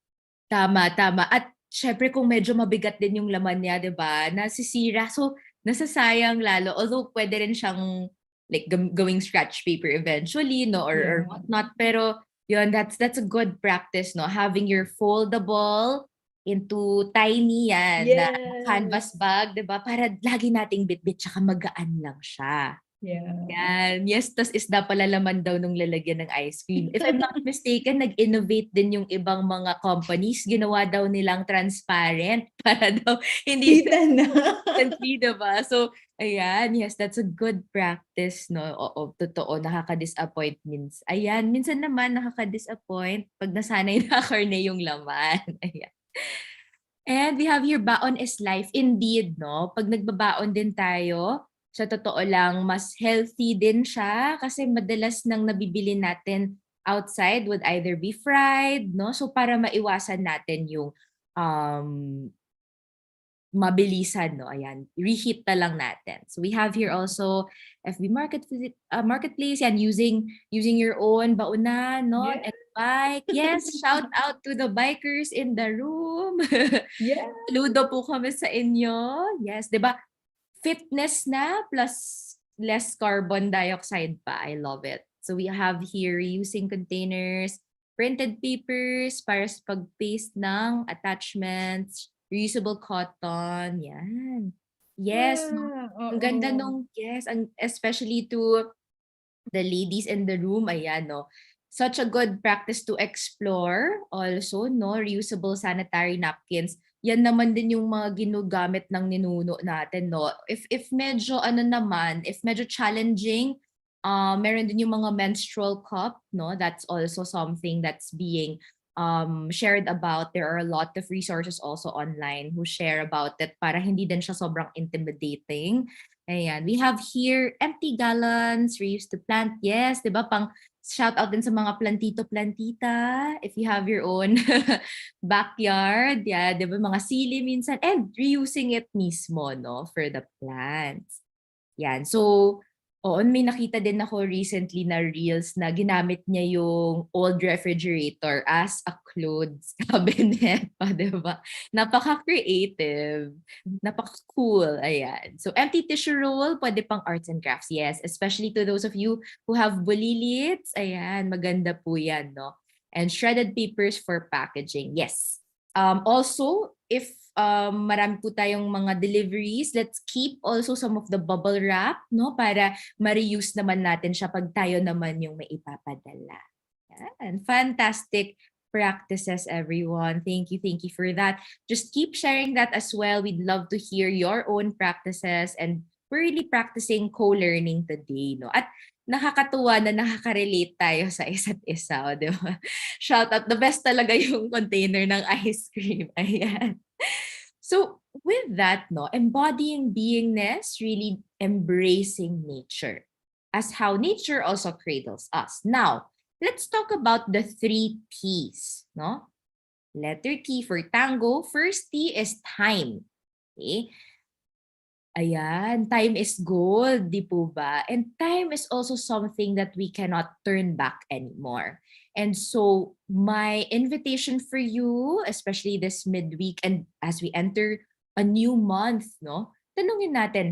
Tama, tama. At syempre kung medyo mabigat din yung laman niya, di ba? Nasisira. So, nasasayang lalo. Although pwede rin siyang like going scratch paper eventually, no? Or whatnot. Pero yun, that's a good practice, no? Having your foldable into tiny yan na canvas bag, di ba? Para lagi nating bitbit tsaka magaan lang siya. Yeah. Yan. Yes, tas isda pala laman daw nung lalagyan ng ice cream. If I'm not mistaken, nag-innovate din yung ibang mga companies. Ginawa daw nilang transparent para daw hindi Kita na. diba? So, ayan, yes, that's a good practice, no? Oo, totoo, nakaka-disappoint minsan. Ayan, minsan naman nakaka-disappoint pag nasanay na karne yung laman. Ayan. And we have here, baon is life. Indeed, no? Pag nagbabaon din tayo, sa totoo lang, mas healthy din siya kasi madalas nang nabibili natin outside would either be fried, no? So para maiwasan natin yung mabilisan, no? Ayan, reheat na lang natin. So we have here also FB Marketplace, yan, using your own bauna, no? Yeah. And bike. Yes, shout out to the bikers in the room. Yeah. Ludo po kami sa inyo. Yes, 'di ba? Fitness na plus less carbon dioxide pa. I love it. So we have here using containers, printed papers para sa pag-paste ng attachments, reusable cotton. Yan. Yes. Ang ganda nung, yes, especially to the ladies in the room. Ayan, no. Such a good practice to explore also, no? Reusable sanitary napkins. Yan naman din yung mga ginugamit ng ninuno natin, no? If medyo if medyo challenging, meron din yung mga menstrual cup, no? That's also something that's being shared about. There are a lot of resources also online who share about it para hindi din siya sobrang intimidating. Ayan. We have here empty gallons, reuse to plant. Yes, di ba? Pang shout out din sa mga plantito-plantita. If you have your own backyard, yeah, di ba? Mga sili minsan. And reusing it mismo, no? For the plants. Yan. So, oo, may nakita din ako recently na reels na ginamit niya yung old refrigerator as a clothes cabinet. Pa, diba? Napaka-creative. Napaka-cool. Ayan. So, empty tissue roll, pwede pang arts and crafts. Yes, especially to those of you who have bulilits. Ayan, maganda po yan, no? And shredded papers for packaging. Yes. Also, if marami po tayong mga deliveries, let's keep also some of the bubble wrap, no? Para ma-reuse naman natin siya pag tayo naman yung may ipapadala. Yan. Fantastic practices, everyone. Thank you for that. Just keep sharing that as well. We'd love to hear your own practices, and we're really practicing co-learning today, no? At nakakatuwa na nakaka-relate tayo sa isa't isa, o, di ba? Shout out, the best talaga yung container ng ice cream. Ayan. So with that, no, embodying beingness, really embracing nature as how nature also cradles us. Now, let's talk about the 3 T's, no? Letter T for tango. First T is time. Okay? Ayan, time is gold, di po ba? And time is also something that we cannot turn back anymore. And so my invitation for you, especially this midweek and as we enter a new month, no? Tanungin natin,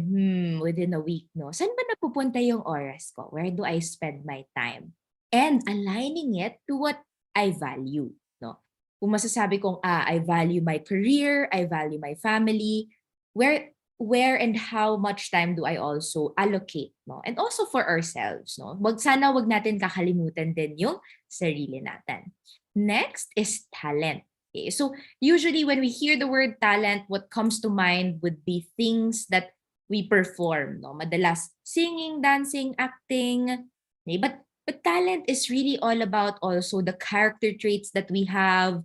within a week, no? Saan ba napupunta yung oras ko? Where do I spend my time? And aligning it to what I value, no? Kung masasabi kong, I value my career, I value my family, where and how much time do I also allocate, no? And also for ourselves, no? Sana wag natin kakalimutan din yung sarili natin. Next is talent. Okay? So usually when we hear the word talent, what comes to mind would be things that we perform, no? Madalas singing, dancing, acting. Okay? But talent is really all about also the character traits that we have,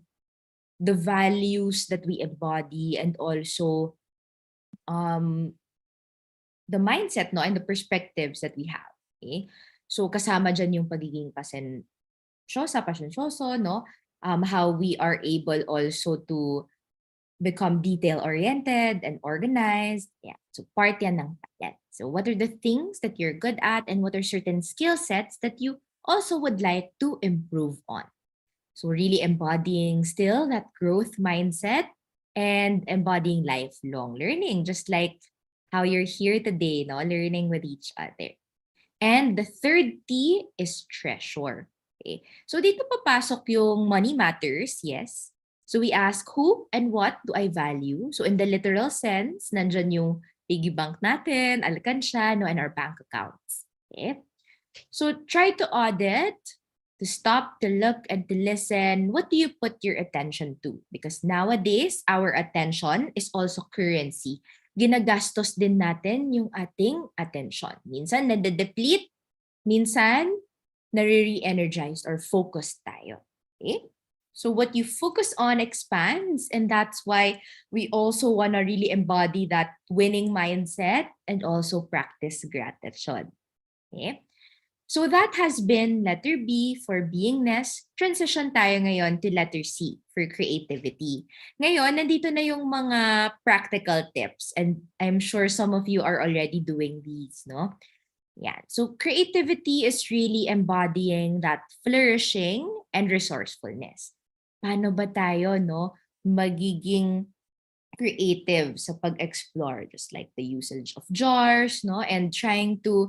the values that we embody, and also the mindset, no, and the perspectives that we have. Okay? So kasama dyan yung pagiging pasensyoso, no? How we are able also to become detail-oriented and organized. Yeah. So part yan ng talent. So what are the things that you're good at, and what are certain skill sets that you also would like to improve on? So really embodying still that growth mindset and embodying lifelong learning, just like how you're here today, no? Learning with each other. And the third T is treasure. Okay? So dito papasok yung money matters, yes. So we ask, who and what do I value? So in the literal sense, nandyan yung piggy bank natin, alkansya, no, and our bank accounts. Okay? So try to audit, to stop, to look, and to listen. What do you put your attention to? Because nowadays, our attention is also currency. Ginagastos din natin yung ating attention. Minsan nade-deplete, minsan nare-re-energized or focused tayo. Okay? So what you focus on expands, and that's why we also want to really embody that winning mindset and also practice gratitude. Okay? So that has been letter B for beingness. Transition tayo ngayon to letter C for creativity. Ngayon, nandito na yung mga practical tips, and I'm sure some of you are already doing these, no? Yeah. So creativity is really embodying that flourishing and resourcefulness. Paano ba tayo, no, magiging creative sa pag-explore, just like the usage of jars, no, and trying to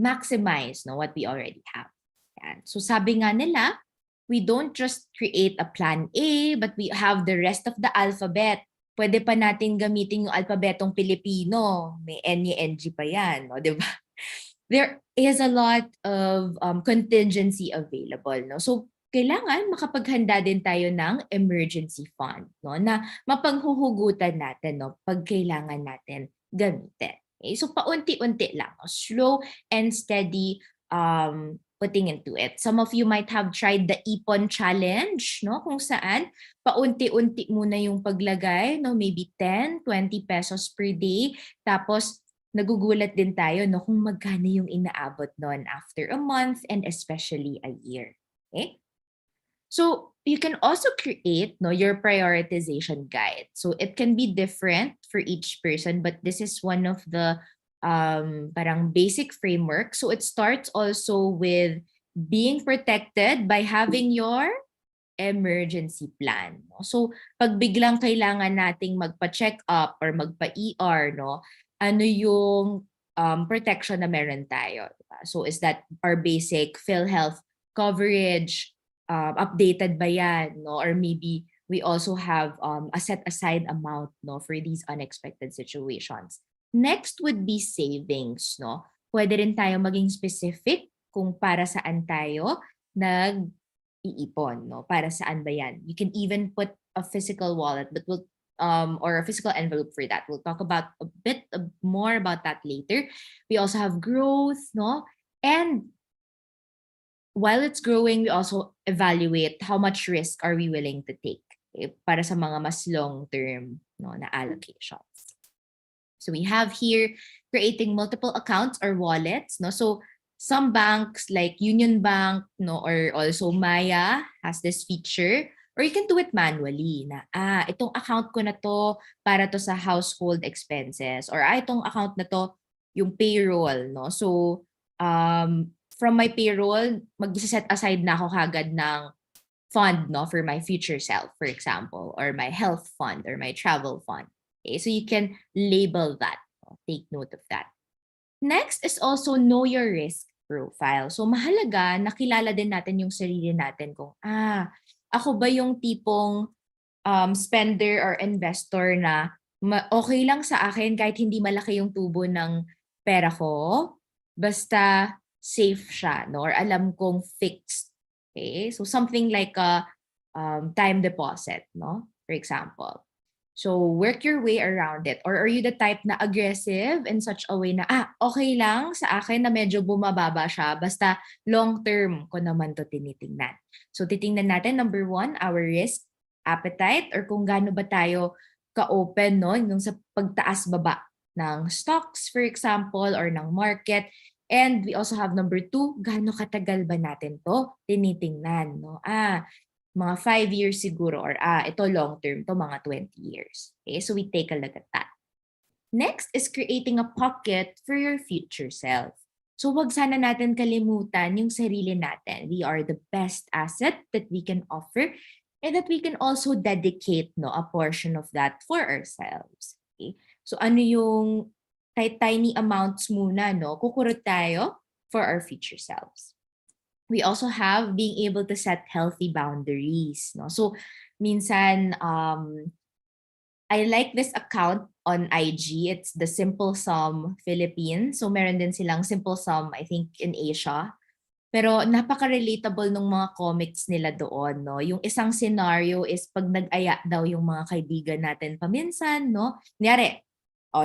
maximize, no, what we already have. Yan. So sabi nga nila, we don't just create a plan A, but we have the rest of the alphabet. Pwede pa natin gamitin yung alpabetong Pilipino. May N-G pa yan, no, di ba? There is a lot of contingency available, no? So kailangan makapaghanda din tayo ng emergency fund, no, na mapanghuhugutan natin, no, pag kailangan natin gamitin. Okay? So paunti-unti lang, no? Slow and steady putting into it. Some of you might have tried the Ipon Challenge, no? Kung saan paunti-unti muna yung paglagay, no? Maybe 10, 20 pesos per day. Tapos nagugulat din tayo, no? Kung magkano yung inaabot nun after a month and especially a year. Okay? So you can also create, no, your prioritization guide. So it can be different for each person, but this is one of the parang basic framework. So it starts also with being protected by having your emergency plan. No? So pag biglang kailangan nating magpa-check up or magpa-ER, no, ano yung protection na meron tayo? Diba? So is that our basic PhilHealth coverage? Updated ba yan? No? Or maybe we also have a set aside amount, no, for these unexpected situations. Next would be savings. No? Pwede rin tayo maging specific kung para saan tayo nag-iipon. No? Para saan ba yan? You can even put a physical wallet, but we'll or a physical envelope for that. We'll talk about a bit more about that later. We also have growth, no? And while it's growing, we also evaluate how much risk are we willing to take, okay, para sa mga mas long-term, no, na allocations. So we have here creating multiple accounts or wallets. No? So some banks like Union Bank, no, or also Maya has this feature, or you can do it manually na itong account ko na to para to sa household expenses, or itong account na to yung payroll. No? So from my payroll, mag-set aside na ako kagad ng fund, no, for my future self, for example, or my health fund or my travel fund. Okay, so you can label that. Take note of that. Next is also know your risk profile. So mahalaga, nakilala din natin yung sarili natin kung, ako ba yung tipong spender or investor na okay lang sa akin kahit hindi malaki yung tubo ng pera ko, basta safe siya, no? Or alam kong fixed. Okay? So something like a time deposit, no? For example. So work your way around it. Or are you the type na aggressive in such a way na, okay lang sa akin na medyo bumababa siya, basta long term ko naman to tinitingnan. So titingnan natin, number 1, our risk appetite, or kung gaano ba tayo ka-open, no? Yung sa pagtaas-baba ng stocks, for example, or ng market. And we also have number 2, gaano katagal ba natin to tinitingnan, no? Mga 5 years siguro, or ito long term to, mga 20 years. Okay, so we take a look at that. Next is creating a pocket for your future self. So wag sana natin kalimutan yung sarili natin. We are the best asset that we can offer, and that we can also dedicate, no, a portion of that for ourselves. Okay? So ano yung kahit tiny amounts muna, no, kukurot tayo for our future selves. We also have being able to set healthy boundaries, no. So minsan I like this account on IG. It's the Simple Sum Philippines. So meron din silang Simple Sum, I think, in Asia. Pero napaka-relatable ng mga comics nila doon, no? Yung isang scenario is pag nag-aya daw yung mga kaibigan natin paminsan, no? Kunyari,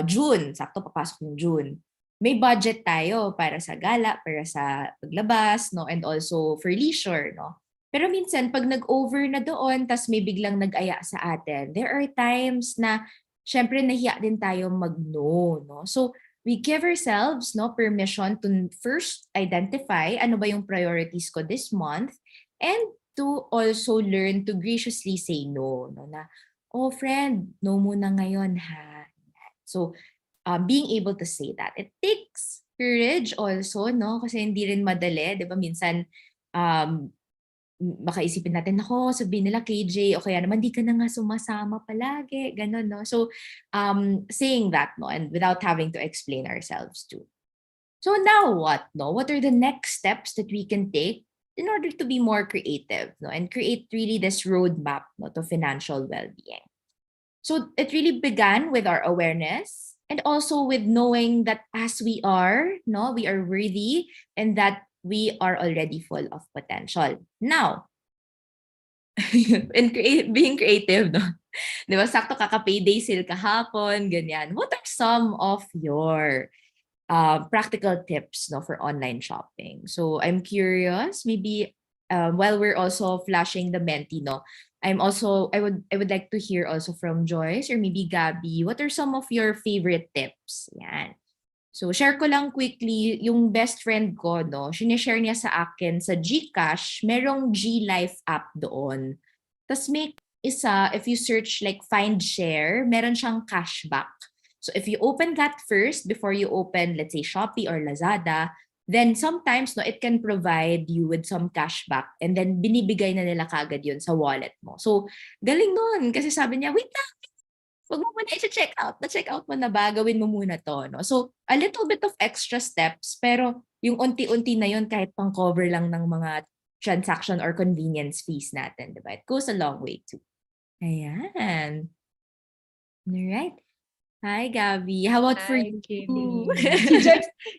June, sakto papasok yung June. May budget tayo para sa gala, para sa paglabas, no? And also for leisure, no? Pero minsan, pag nag-over na doon, tas may biglang nag-aya sa atin, there are times na, syempre, nahiya din tayo mag-no, no? So, we give ourselves, no, permission to first identify ano ba yung priorities ko this month, and to also learn to graciously say no, no, na, friend, no muna ngayon ha. So being able to say that, it takes courage also, no, kasi hindi rin madali, 'di ba? Minsan baka isipin natin, ako, sabihin nila KJ, o kaya naman di ka na nga sumasama palagi, ganun, no? So, saying that, no, and without having to explain ourselves too. So now what, no? What are the next steps that we can take in order to be more creative, no, and create really this roadmap, no, to financial well-being? So it really began with our awareness, and also with knowing that as we are, no, we are worthy, and that we are already full of potential. Now, in being creative, no? Di ba, sakto kaka-payday sale kahapon, ganyan. What are some of your practical tips, no, for online shopping. So I'm curious, maybe while we're also flashing the Menti, no, I would like to hear also from Joyce or maybe Gabby, what are some of your favorite tips? Yan. So share ko lang quickly, yung best friend ko, no, sinishare niya sa akin sa GCash, merong G-Life app doon. Tapos may isa, if you search like find share, meron siyang cashback. So if you open that first before you open, let's say Shopee or Lazada, then sometimes no, it can provide you with some cashback and then binibigay na nila kagad yun sa wallet mo. So galing nun kasi sabi niya, wait lang, wag mo muna i-check out. Na-check out mo na ba? Gawin mo muna to. No? So a little bit of extra steps pero yung unti-unti na yun kahit pang cover lang ng mga transaction or convenience fees natin. Diba? It goes a long way too. Ayan. Alright. Hi, Gabby. How about for Hi, you? Kimmy.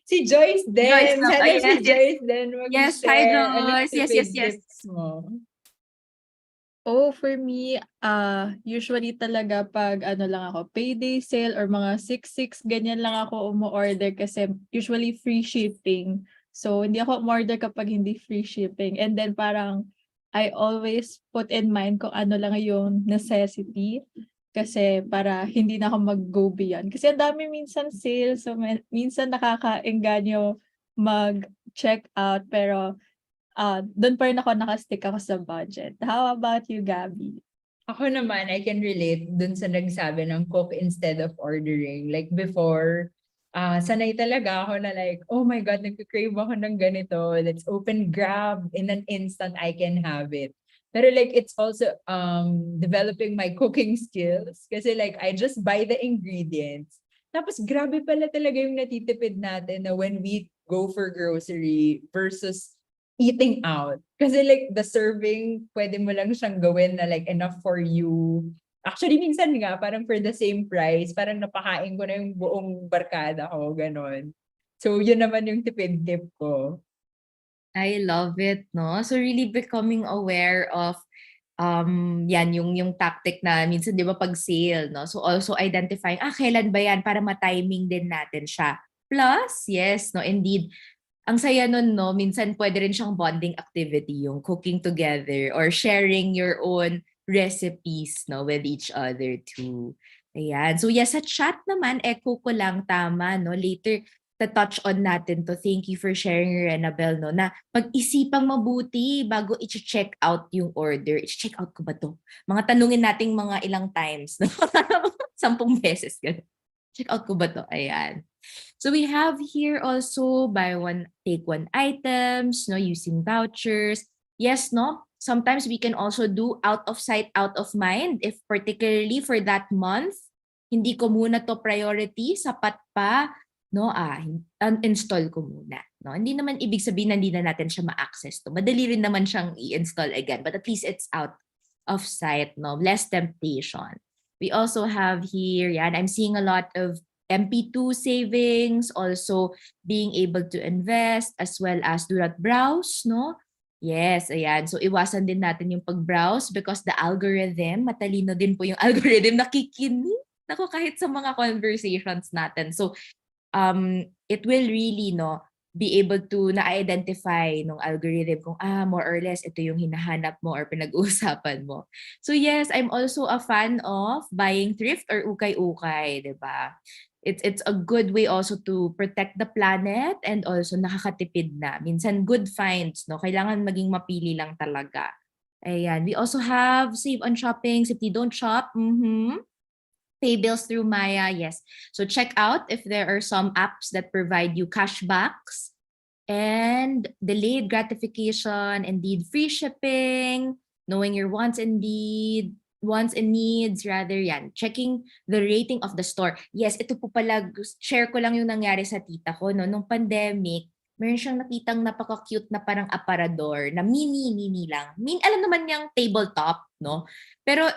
Si Joyce din. Joyce na. Sana Yes, si yes. Joyce din Yes, hi, mag-share. Anong Joyce. Yes, yes, yes. tips mo? Oh, for me, usually talaga pag ano lang ako, payday sale or mga 6-6, ganyan lang ako umu-order kasi usually free shipping. So, hindi ako umorder kapag hindi free shipping. And then parang I always put in mind kung ano lang yung necessity kasi para hindi na ako mag-go beyond. Kasi ang dami minsan sale, so minsan nakakaengganyo mag-check out pero doon pa rin ako nakastick ako sa budget. How about you, Gabby? Ako naman, I can relate dun sa nagsabi ng cook instead of ordering. Like before, sanay talaga ako na like, oh my God, nagka-crave ako ng ganito. Let's open Grab. In an instant, I can have it. Pero like, it's also developing my cooking skills. Kasi like, I just buy the ingredients. Tapos grabe pala talaga yung natitipid natin na when we go for grocery versus eating out. Kasi like the serving, pwede mo lang siyang gawin na like enough for you. Actually, minsan nga, parang for the same price, parang napakain ko na yung buong barkada ko, ganon. So, yun naman yung tipid tip ko. I love it, no? So really becoming aware of yan yung tactic na minsan 'di ba pag sale, no? So also identifying kailan ba yan para ma-timing din natin siya. Plus, yes, no, indeed, ang saya nun, no, minsan pwede rin siyang bonding activity, yung cooking together or sharing your own recipes, no, with each other too. Ayan. So yes, sa chat naman, echo ko lang tama, no, later touch on natin to. Thank you for sharing, Renabel, no, na pag-isipang mabuti bago i-check out yung order. I-check out ko ba to? Mga tanungin nating mga ilang times, no? 10 beses. Ganun. Check out ko ba to? Ayan. So we have here also buy one, take one items, no, using vouchers. Yes, no, sometimes we can also do out of sight, out of mind. If particularly for that month, hindi ko muna to priority, sapat pa, no, uninstall ko muna. No? Hindi naman ibig sabihin na hindi na natin siya ma-access to. Madali rin naman siyang i-install again, but at least it's out of sight, no, less temptation. We also have here, yan, I'm seeing a lot of MP2 savings, also being able to invest as well as do not browse, no? Yes, ayan. So iwasan din natin yung pag-browse because the algorithm, matalino din po yung algorithm, nakikinig. Nako, kahit sa mga conversations natin. So it will really, no, be able to na-identify ng algorithm kung more or less ito yung hinahanap mo or pinag-uusapan mo. So yes, I'm also a fan of buying thrift or ukay-ukay, 'di ba? It's a good way also to protect the planet and also nakakatipid na. Minsan good finds, no? Kailangan maging mapili lang talaga. Ayan. We also have save on shopping. If you don't shop, pay bills through Maya, yes. So check out if there are some apps that provide you cashbacks and delayed gratification, indeed free shipping, knowing your wants and needs rather, yan. Checking the rating of the store. Yes, ito po pala, share ko lang yung nangyari sa tita ko, no? Nung pandemic, meron siyang nakitang napaka-cute na parang aparador na mini lang. Alam naman niyang tabletop, no? Pero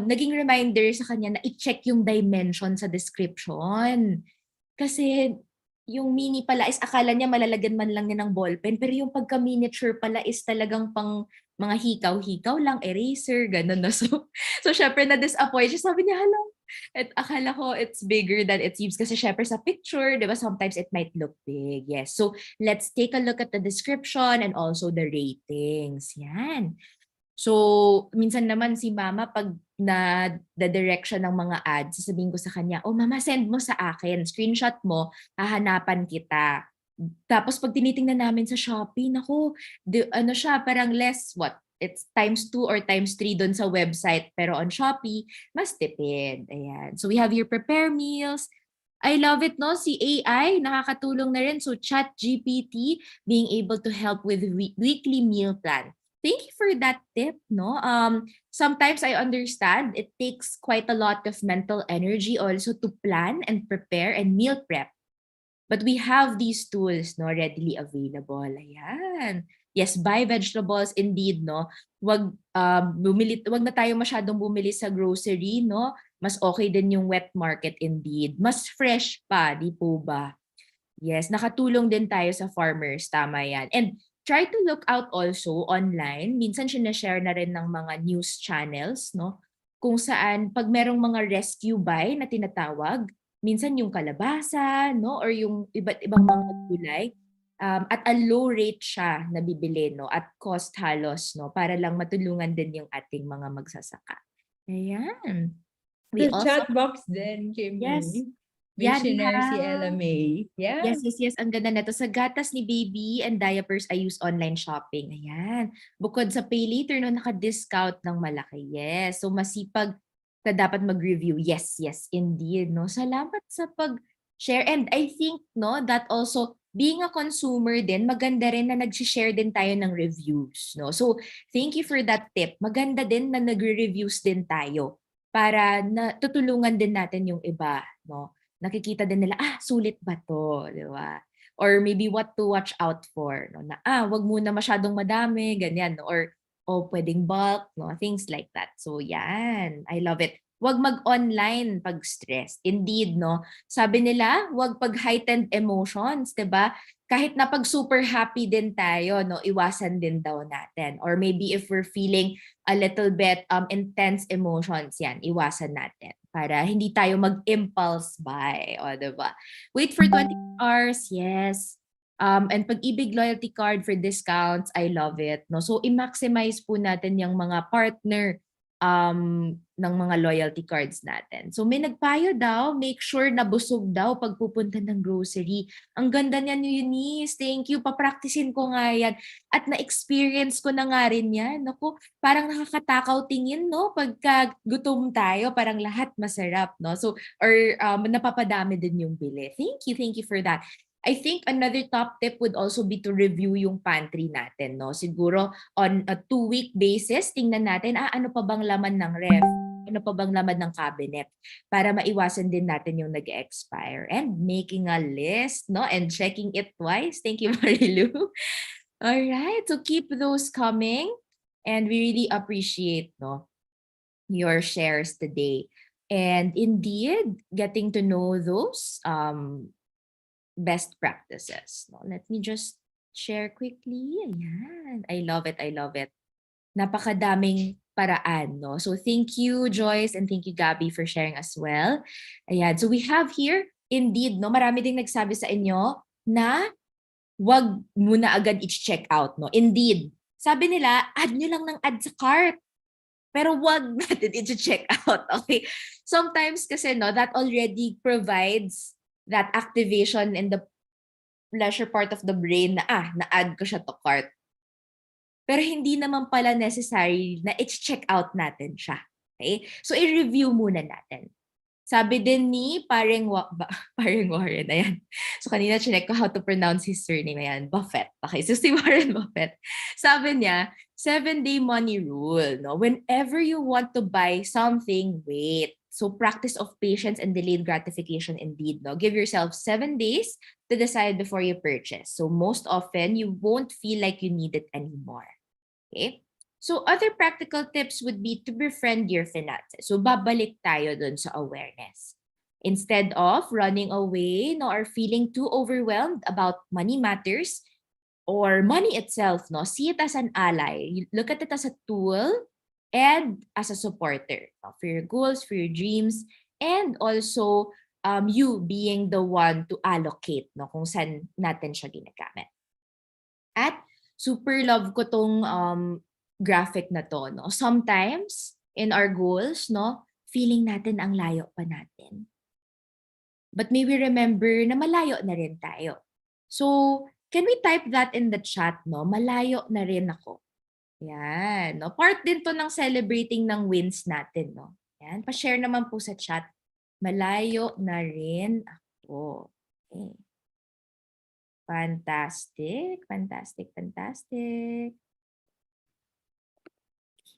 naging reminder sa kanya na i-check yung dimension sa description. Kasi yung mini pala is akala niya malalagyan man lang niya ng ballpen, pero yung pagka-miniature pala is talagang pang mga hikaw-hikaw lang, eraser, gano'n na. So syempre na-disappoint siya. Sabi niya, hala, At akala ko it's bigger than it seems kasi syempre sa picture, di ba, sometimes it might look big. Yes. So let's take a look at the description and also the ratings. Yan. So, minsan naman si mama pag na the direction ng mga ads, sasabihin ko sa kanya, oh mama, send mo sa akin, screenshot mo, hahanapan kita. Tapos pag tinitingnan namin sa Shopee, naku, ano siya, parang less, what? It's times 2 or times 3 doon sa website. Pero on Shopee, mas tipid. Ayan. So we have your prepare meals. I love it, no? Si AI, nakakatulong na rin. So ChatGPT, being able to help with weekly meal plan. Thank you for that tip, no? Sometimes I understand it takes quite a lot of mental energy also to plan and prepare and meal prep. But we have these tools, no, readily available. Ayan. Yes, buy vegetables indeed, no. Wag wag na tayo masyadong bumili sa grocery, no. Mas okay din yung wet market indeed. Mas fresh pa, di po ba? Yes, nakatulong din tayo sa farmers, tama yan. And try to look out also online. Minsan sinashare na rin ng mga news channels, no? Kung saan pag merong mga rescue buy na tinatawag, minsan yung kalabasa, no? Or yung iba't ibang mga gulay, at a low rate siya nabibili, no? At cost halos, no? Para lang matulungan din yung ating mga magsasaka. Ayan. We The also, chat box din, yes. Kimmy. May Yeah, we share si have. Ella May. Yeah. Yes. Ang ganda nito. Sa gatas ni baby and diapers, I use online shopping. Ayan. Bukod sa pay later, no, naka-discount ng malaki. Yes. So, masipag ka dapat mag-review. Yes, indeed. No? Salamat sa pag-share. And I think, no, that also, being a consumer din, maganda rin na nag-share din tayo ng reviews. No? So, thank you for that tip. Maganda din na nagre-reviews din tayo para na tutulungan din natin yung iba. No? Nakikita din nila, sulit ba to? Di ba? Or maybe what to watch out for. No? Na, wag muna masyadong madami, ganyan. No? Or, pwedeng bulk, no? Things like that. So, yan. I love it. Wag mag-online pag stressed. Indeed, no? Sabi nila, wag pag-heightened emotions, di ba? Kahit na pag super happy din tayo, no? Iwasan din daw natin. Or maybe if we're feeling a little bit intense emotions, yan, iwasan natin para hindi tayo mag-impulse buy, o diba? Wait for 20 hours, yes. And pag-ibig loyalty card for discounts, I love it. No? So i-maximize po natin yung mga partner ng mga loyalty cards natin. So may nagpayo daw, make sure na busog daw pag pupunta ng grocery. Ang ganda niyan, Eunice. Thank you. Papraktisin ko nga yan. At na-experience ko na nga rin yan. Naku, parang nakakatakaw tingin, no? Pagka gutom tayo, parang lahat masarap, no? So, or napapadami din yung bili. Thank you for that. I think another top tip would also be to review yung pantry natin, no? Siguro on a 2-week basis, tingnan natin, ano pa bang laman ng ref? Ano pa bang laman ng cabinet? Para maiwasan din natin yung nag-expire. And making a list, no? And checking it twice. Thank you, Marilu. All right, so keep those coming. And we really appreciate, no, your shares today. And indeed, getting to know those best practices. No? Let me just share quickly. Ayan. I love it. Napakadaming paraan. No? So thank you, Joyce, and thank you, Gabby, for sharing as well. Ayan. So we have here, indeed, no, marami ding nagsabi sa inyo na wag muna agad i-check out. No? Indeed. Sabi nila, add nyo lang ng add sa cart. Pero wag natin i-check out. Okay? Sometimes kasi, no, that already provides that activation in the leisure part of the brain na na-add ko siya to cart. Pero hindi naman pala necessary na i-check out natin siya. Okay? So i-review muna natin. Sabi din ni Pareng Warren, ayan. So kanina chinek ko how to pronounce his surname, ayan, Buffett. Okay, so si Warren Buffett. Sabi niya, 7-day money rule. No? Whenever you want to buy something, wait. So practice of patience and delayed gratification indeed. No? Give yourself 7 days to decide before you purchase. So most often, you won't feel like you need it anymore. Okay? So other practical tips would be to befriend your finances. So babalik tayo dun sa awareness. Instead of running away, no, or feeling too overwhelmed about money matters or money itself, no, see it as an ally. You look at it as a tool and as a supporter, no, for your goals, for your dreams, And also, you being the one to allocate, no, kung saan natin siya ginagamit. At super love ko tong graphic na to, no. Sometimes in our goals, no, feeling natin ang layo pa natin. But may we remember na malayo na rin tayo. So, can we type that in the chat, no? Malayo na rin ako. Yan, no? Part din to ng celebrating ng wins natin, no? Yan, pa-share naman po sa chat. Malayo na rin ako. Okay. Fantastic, fantastic, fantastic.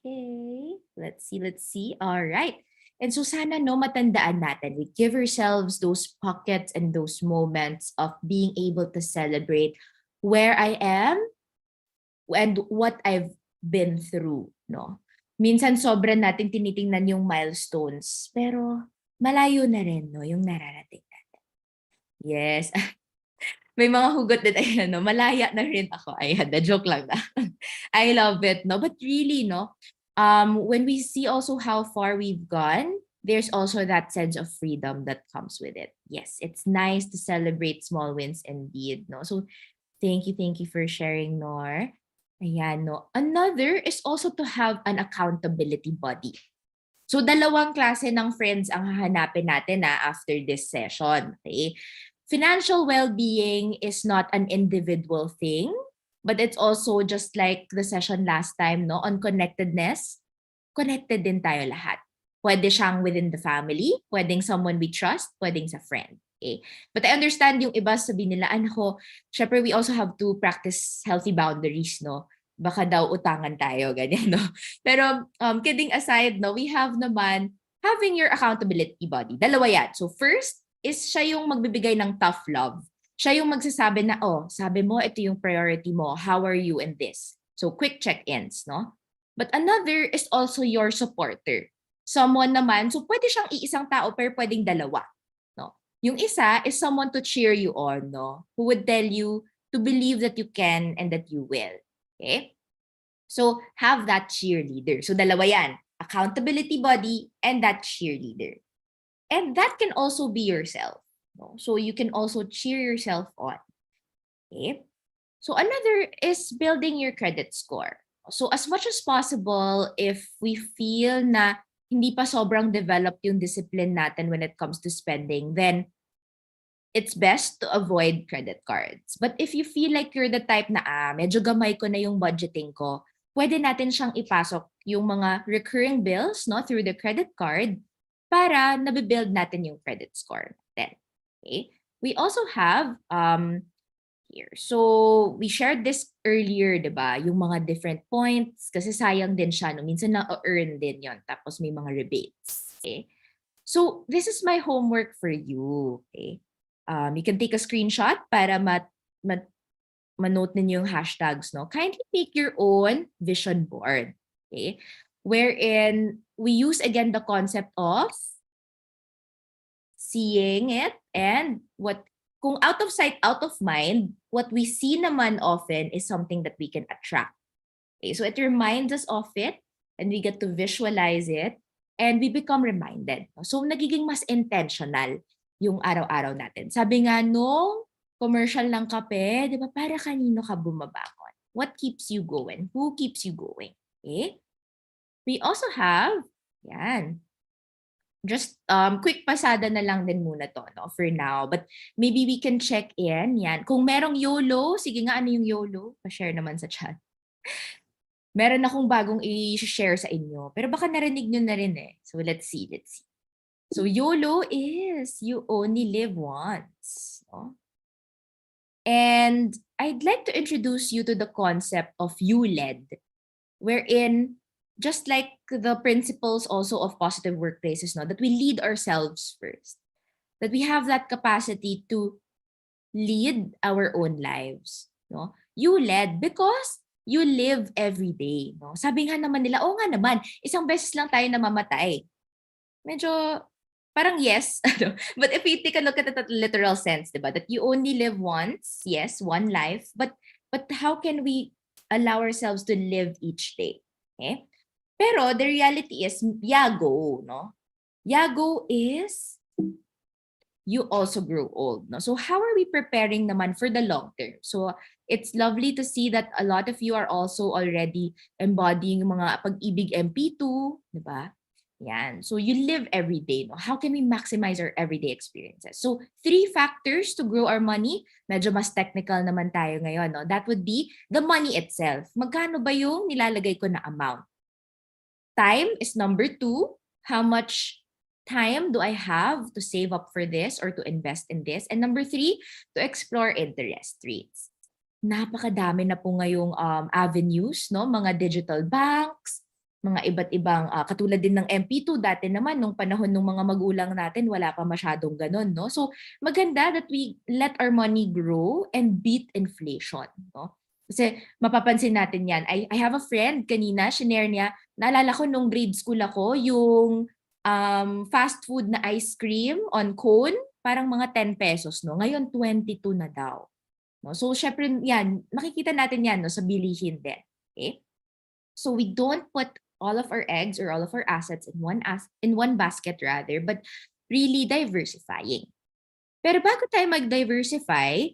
Okay, let's see. All right. And so sana no matandaan natin, we give ourselves those pockets and those moments of being able to celebrate where I am and what I've been through, no? Minsan sobra natin tinitingnan yung milestones, pero malayo na rin, no, yung nararating natin. Yes. May mga hugot din ayan, no? Malaya na rin ako. Ayan, the joke lang na. I love it, no? But really, no? When we see also how far we've gone, there's also that sense of freedom that comes with it. Yes, it's nice to celebrate small wins indeed, no? So, thank you for sharing, Nor. Ayan, no? Another is also to have an accountability body. So, dalawang klase ng friends ang hahanapin natin after this session, okay? Financial well-being is not an individual thing, but it's also just like the session last time, no, on connectedness. Connected din tayo lahat. Pwede siyang within the family, pwedeng someone we trust, pwedeng sa friend. Okay? But I understand yung iba sabihin nila, syempre we also have to practice healthy boundaries, no? Baka daw utangan tayo, ganyan, no? Pero kidding aside, no, we have naman having your accountability body. Dalawa yan. So first, is siya yung magbibigay ng tough love. Siya yung magsasabi na, sabi mo, ito yung priority mo. How are you in this? So, quick check-ins, no? But another is also your supporter. Someone naman, so pwede siyang iisang tao, pero pwedeng dalawa, no? Yung isa is someone to cheer you on, no? Who would tell you to believe that you can and that you will. Okay? So, have that cheerleader. So, dalawa yan. Accountability body and that cheerleader. And that can also be yourself. No? So you can also cheer yourself on. Okay? So another is building your credit score. So as much as possible, if we feel na hindi pa sobrang developed yung discipline natin when it comes to spending, then it's best to avoid credit cards. But if you feel like you're the type na medyo gamay ko na yung budgeting ko, pwede natin siyang ipasok yung mga recurring bills, no, through the credit card, para nabibuild natin yung credit score natin. Okay? We also have here. So, we shared this earlier, di ba? Yung mga different points, kasi sayang din siya. No? Minsan na-earn din yon. Tapos may mga rebates. Okay? So, this is my homework for you. Okay? You can take a screenshot para manote ninyo yung hashtags. No? Kindly make your own vision board. Okay? Wherein we use again the concept of seeing it and kung out of sight, out of mind, what we see naman often is something that we can attract. Okay, so it reminds us of it and we get to visualize it and we become reminded. So nagiging mas intentional yung araw-araw natin. Sabi nga nung commercial ng kape, di ba, para kanino ka bumabangon? What keeps you going? Who keeps you going? Okay? We also have, yan, just quick pasada na lang din muna to, no, for now. But maybe we can check in, yan. Kung merong YOLO, sige nga, ano yung YOLO? Pa-share naman sa chat. Meron akong bagong i-share sa inyo. Pero baka narinig nyo na rin eh. So let's see. So YOLO is you only live once. No? And I'd like to introduce you to the concept of you-led, wherein just like the principles also of positive workplaces, no, that we lead ourselves first, that we have that capacity to lead our own lives. No? You led because you live every day. No? Sabi nga naman nila, nga naman, isang beses lang tayo namamatay. Medyo parang yes, but if you take a look at it at literal sense, diba, that you only live once, yes, one life, but how can we allow ourselves to live each day? Okay? Pero the reality is, go, no? Yago is you also grow old. No? So how are we preparing naman for the long term? So it's lovely to see that a lot of you are also already embodying mga pag-ibig MP2, di ba? Yan. So you live every day. No? How can we maximize our everyday experiences? So 3 factors to grow our money. Medyo mas technical naman tayo ngayon. No? That would be the money itself. Magkano ba yung nilalagay ko na amount? Time is number 2. How much time do I have to save up for this or to invest in this? And number 3, to explore interest rates. Napakadami na po ngayong avenues, no? Mga digital banks, mga iba't ibang katulad din ng MP2 dati naman nung panahon ng mga magulang natin wala pa masyadong ganun, no? So maganda that we let our money grow and beat inflation, no? Kasi mapapansin natin yan. I have a friend kanina, shinare niya, naalala ko nung grade school ako, yung fast food na ice cream on cone, parang mga 10 pesos, no? Ngayon 22 na daw. No? So syempre yan, makikita natin yan, no, sa bilihin din. Okay? So we don't put all of our eggs or all of our assets in one basket rather, but really diversifying. Pero bago tayo mag-diversify,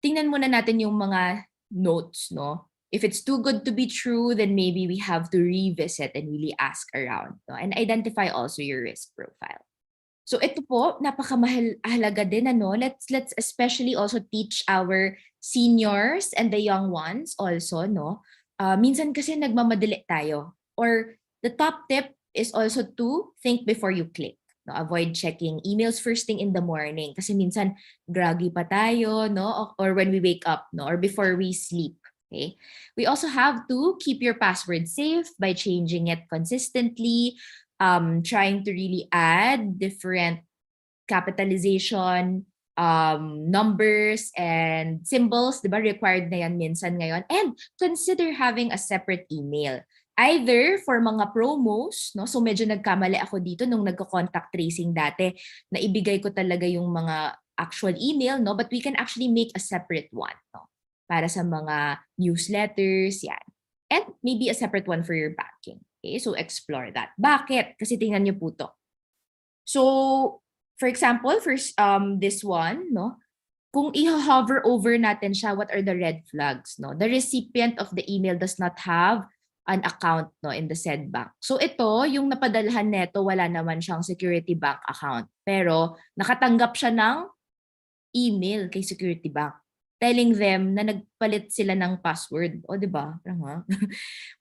tingnan muna natin yung mga notes, no? If it's too good to be true, then maybe we have to revisit and really ask around, no? And identify also your risk profile. So ito po, napakamahalaga din, ano? Let's especially also teach our seniors and the young ones also, no? Minsan kasi nagmamadali tayo. Or the top tip is also to think before you click. No, avoid checking emails first thing in the morning kasi minsan groggy pa tayo, no? Or when we wake up, no? Or before we sleep. Okay? We also have to keep your password safe by changing it consistently, trying to really add different capitalization, numbers and symbols, di ba? Required na yan minsan ngayon. And consider having a separate email. Either for mga promos, no? So medyo nagkamali ako dito nung nagko-contact tracing dati na ibigay ko talaga yung mga actual email, no? But we can actually make a separate one, no? Para sa mga newsletters, yan. And maybe a separate one for your banking. Okay, so explore that. Bakit? Kasi tingnan niyo po to. So, for example, first this one, no? Kung i-hover over natin siya, what are the red flags, no? The recipient of the email does not have an account, no, in the said bank. So ito, yung napadalhan neto, wala naman siyang security bank account. Pero nakatanggap siya ng email kay security bank telling them na nagpalit sila ng password. O, di ba?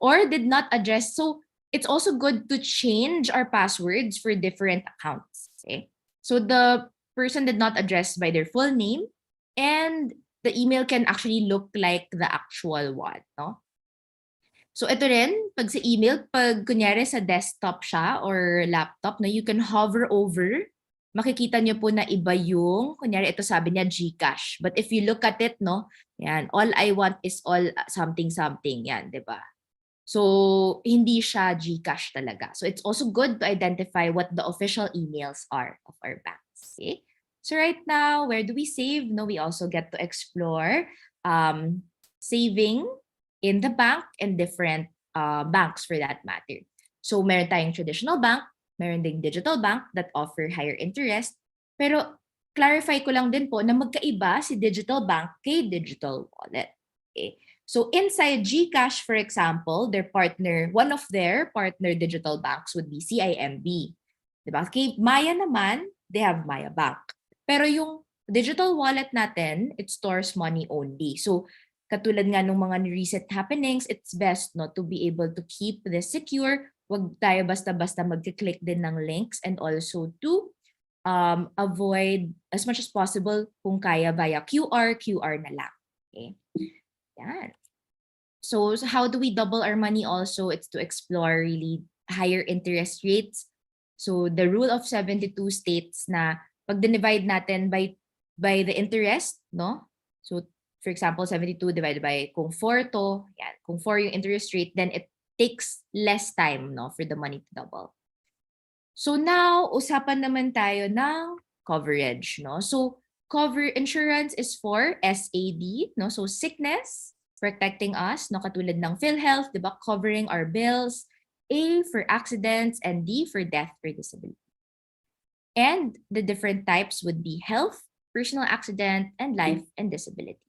Or did not address. So it's also good to change our passwords for different accounts. Okay? So the person did not address by their full name and the email can actually look like the actual one, no? So ito rin, pag sa email, pag kunyari sa desktop siya or laptop, no, you can hover over, makikita niyo po na iba yung, kunyari ito sabi niya GCash. But if you look at it, no, yan, all I want is all something, yan, di ba? So hindi siya GCash talaga. So it's also good to identify what the official emails are of our banks. Okay? So right now, where do we save? No, we also get to explore saving in the bank and different banks for that matter. So meron tayong traditional bank, meron ding digital bank that offer higher interest. Pero clarify ko lang din po na magkaiba si digital bank kay digital wallet. Okay? So inside GCash, for example, one of their partner digital banks would be CIMB. Diba? Kay Maya naman, they have Maya Bank. Pero yung digital wallet natin, it stores money only. So katulad nga ng mga recent happenings, it's best to be able to keep this secure. Huwag tayo basta-basta mag-click din ng links and also to avoid as much as possible kung kaya via QR na lang. Okay? Yan. So how do we double our money also? It's to explore really higher interest rates. So the rule of 72 states na pag divide natin by the interest, no? So for example, 72 divided by kung 4 to, yan, kung 4 yung interest rate, then it takes less time, no, for the money to double. So now, usapan naman tayo ng coverage, no? So insurance is for SAD, no? So sickness, protecting us, no, katulad ng PhilHealth, 'di ba? Covering our bills. A for accidents, and D for death or disability. And the different types would be health, personal accident, and life and disability.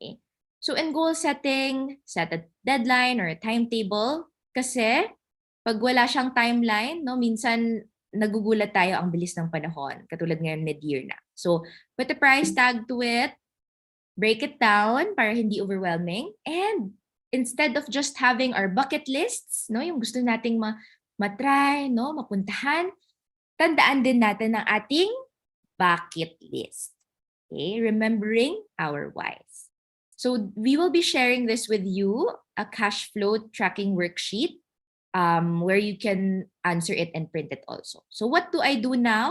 Okay? So in goal setting, set a deadline or a timetable kasi pag wala siyang timeline, no, minsan nagugulat tayo ang bilis ng panahon, katulad ngayon mid-year na. So put a price tag to it, break it down para hindi overwhelming, and instead of just having our bucket lists, no, yung gusto nating matry, no, mapuntahan, tandaan din natin ang ating bucket list. Okay, remembering our whys. So we will be sharing this with you, a cash flow tracking worksheet, where you can answer it and print it also. So what do I do now?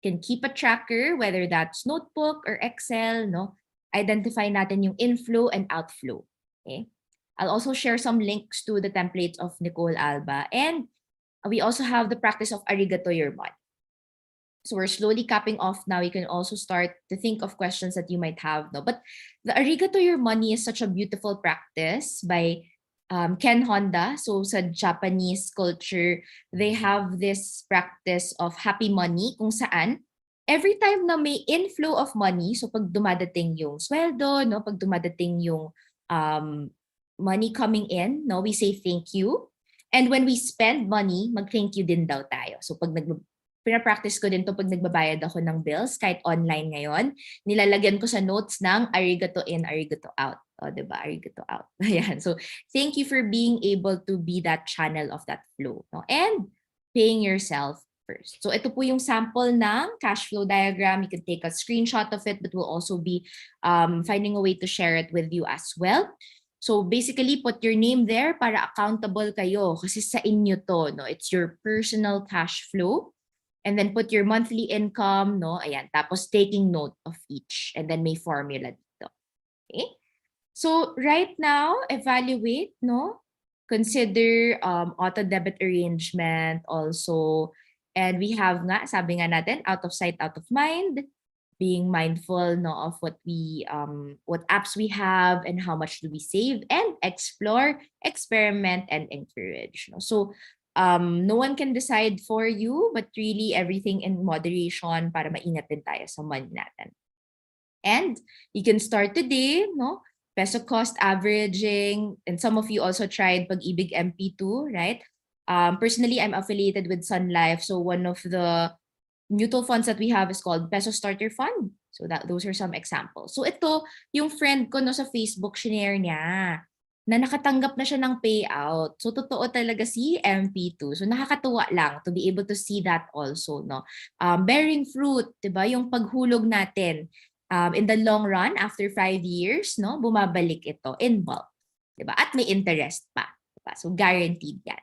You can keep a tracker, whether that's notebook or Excel, no? Identify natin yung inflow and outflow. Okay? I'll also share some links to the templates of Nicole Alba. And we also have the practice of arigato your money. So we're slowly capping off now. You can also start to think of questions that you might have. No? But the arigato your money is such a beautiful practice by Ken Honda. So sa Japanese culture, they have this practice of happy money kung saan every time na may inflow of money, so pag dumadating yung sweldo, no, pag dumadating yung money coming in, no, we say thank you. And when we spend money, mag-thank you din daw tayo. So pag pina-practice ko din to pag nagbabayad ako ng bills, kahit online ngayon, nilalagyan ko sa notes ng arigato in, arigato out. O, diba? Arigato out. Ayan. So, thank you for being able to be that channel of that flow. No? And paying yourself first. So, ito po yung sample ng cash flow diagram. You can take a screenshot of it, but we'll also be finding a way to share it with you as well. So, basically, put your name there para accountable kayo kasi sa inyo to. No? It's your personal cash flow. And then put your monthly income, no? Ayan. Tapos taking note of each. And then may formula dito. Okay? So right now, evaluate, no? Consider auto-debit arrangement also. And we have nga, sabi nga natin, out of sight, out of mind. Being mindful, no, of what apps we have and how much do we save, and explore, experiment, and encourage. No? So no one can decide for you, but really everything in moderation para maingat din tayo sa money natin. And you can start today, no? Peso cost averaging, and some of you also tried Pag-ibig MP2, right? Personally, I'm affiliated with Sun Life, so one of the mutual funds that we have is called Peso Starter Fund. So those are some examples. So ito, yung friend ko no sa Facebook, shinare niya na nakatanggap na siya ng payout. So totoo talaga si MP2. So nakakatuwa lang to be able to see that also, no. Bearing fruit, 'di ba? Yung paghulog natin in the long run after 5 years, no, bumabalik ito in bulk, 'di ba? At may interest pa, 'di ba? So guaranteed 'yan.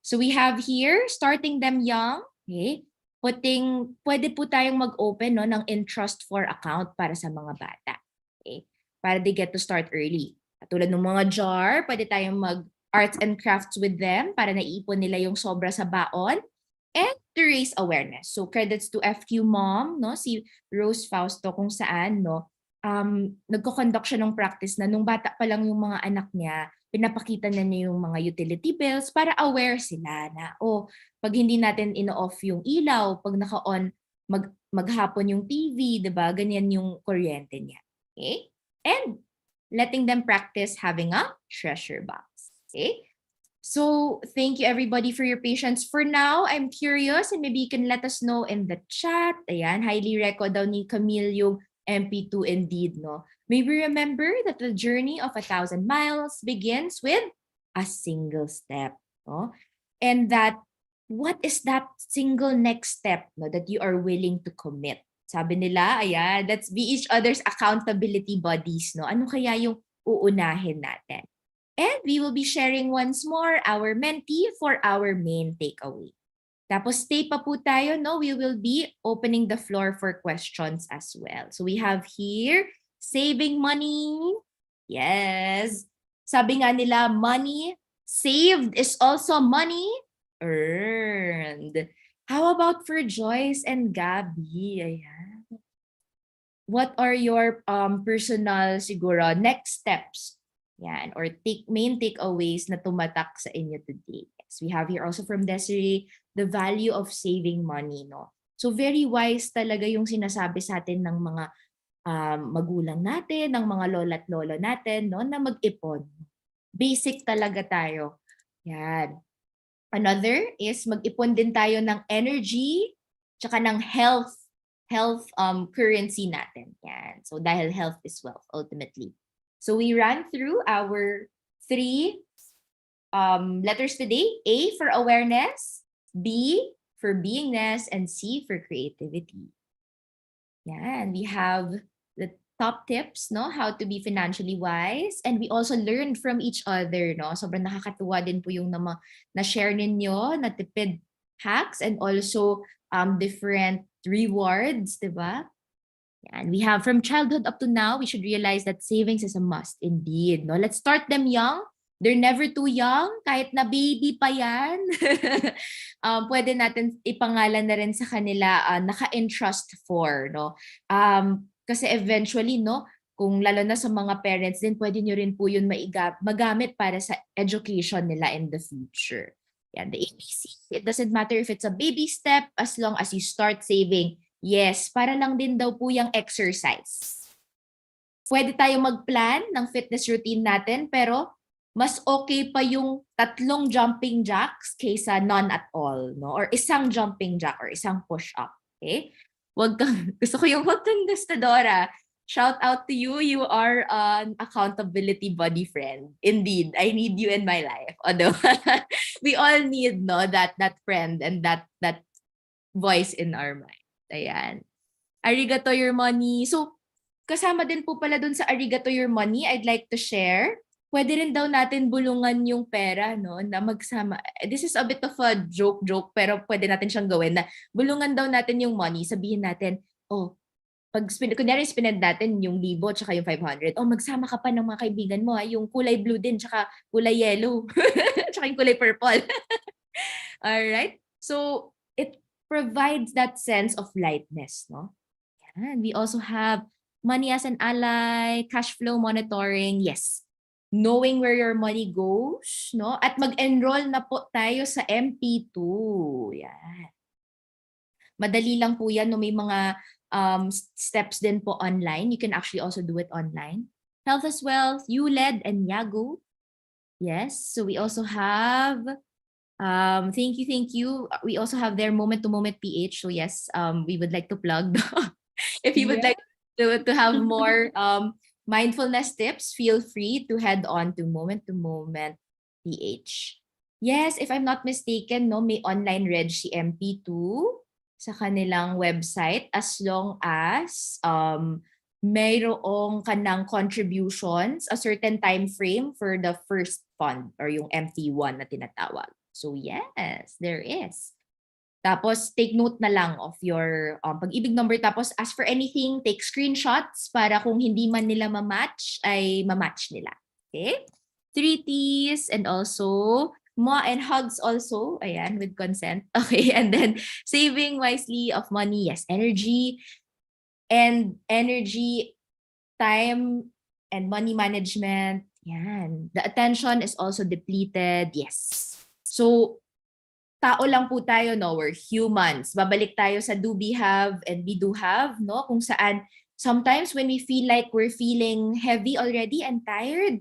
So we have here starting them young, okay? Pwede po tayong mag-open, no, ng in-trust for account para sa mga bata. Okay? Para they get to start early. Tulad ng mga jar, pwede tayong mag-arts and crafts with them para naiipon nila yung sobra sa baon. And to raise awareness. So credits to FQ Mom, no, si Rose Fausto, kung saan, no, nagko-conduct siya ng practice na nung bata pa lang yung mga anak niya, pinapakita na niya yung mga utility bills para aware sila na, pag hindi natin ino-off yung ilaw, pag naka-on, maghapon yung TV, diba? Ganyan yung kuryente niya. Okay? And letting them practice having a treasure box. Okay? So thank you everybody for your patience. For now, I'm curious and maybe you can let us know in the chat. Ayan, highly reco daw ni Camille yung MP2 indeed, no? Maybe remember that the journey of 1,000 miles begins with a single step, no? And that what is that single next step, no, that you are willing to commit? Sabi nila, ayan, let's be each other's accountability buddies, no? Ano kaya yung uunahin natin? And we will be sharing once more our mentee for our main takeaway. Tapos stay pa po tayo, no? We will be opening the floor for questions as well. So we have here, saving money. Yes. Sabi nga nila, money saved is also money earned. How about for Joyce and Gabby? Ayan. What are your personal siguro next steps? Yan, or main takeaways na tumatak sa inyo today? Yes. habits. We have here also from Desiree, the value of saving money, no? So very wise talaga yung sinasabi sa atin ng mga magulang natin, ng mga lola't lolo natin, no, na mag-ipon. Basic talaga tayo. Yan. Another is mag-ipon din tayo ng energy tsaka ng health currency natin. Yan. So dahil health is wealth ultimately. So we ran through our 3 letters today. A for awareness, B for beingness, and C for creativity. Yan. We have the top tips, no, how to be financially wise, and we also learned from each other, no. Sobrang nakakatuwa din po yung na-share ninyo na tipid hacks and also different rewards, di ba? And we have from childhood up to now, we should realize that savings is a must indeed, no. Let's start them young. They're never too young, kahit na baby pa yan. Pwede natin ipangalan na rin sa kanila naka-entrust for, no. Kasi eventually, no, kung lalo na sa mga parents din, pwede nyo rin po yun magamit para sa education nila in the future. Yeah, the ABC. It doesn't matter if it's a baby step as long as you start saving. Yes, para lang din daw po yung exercise. Pwede tayo mag-plan ng fitness routine natin, pero mas okay pa yung 3 jumping jacks kaysa none at all, no? Or isang jumping jack or isang push-up. Okay? Gusto ko yung wag kang gastadora. Shout out to you. You are an accountability buddy friend. Indeed, I need you in my life. Although we all need, no, that friend and that voice in our mind. Ayan. Arigato your money. So, kasama din po pala dun sa arigato your money, I'd like to share. Pwede rin daw natin bulungan yung pera, no, na magsama. This is a bit of a joke, pero pwede natin siyang gawin na bulungan daw natin yung money. Sabihin natin, oh, pag kunyari spend natin yung 1,000 tsaka yung 500, oh, magsama ka pa ng mga kaibigan mo, yung kulay blue din tsaka kulay yellow, tsaka yung kulay purple. Alright? So, it provides that sense of lightness, no? And we also have money as an ally, cash flow monitoring, yes. Knowing where your money goes, no? At mag-enroll na po tayo sa MP2. Yan. Madali lang po yan, no? May mga steps din po online. You can actually also do it online. Health as well, ULED and Yago. Yes, so we also have, thank you. We also have their moment-to-moment PH. So yes, we would like to plug. If you would like to have more mindfulness tips, feel free to head on to Moment PH. Yes, if I'm not mistaken, no, may online reg si MP2 sa kanilang website as long as mayroong kanang contributions, a certain time frame for the first fund or yung MP1 na tinatawag. So yes, there is. Tapos, take note na lang of your pag-ibig number. Tapos, as for anything, take screenshots para kung hindi man nila ma-match, ay ma-match nila. Okay? 3 T's and also, mua and hugs also. Ayan, with consent. Okay, and then, saving wisely of money. Yes, energy, time, and money management. Yan. The attention is also depleted. Yes. So, tao lang po tayo, no? We're humans. Babalik tayo sa do be have and be do have, no? Kung saan sometimes when we feel like we're feeling heavy already and tired,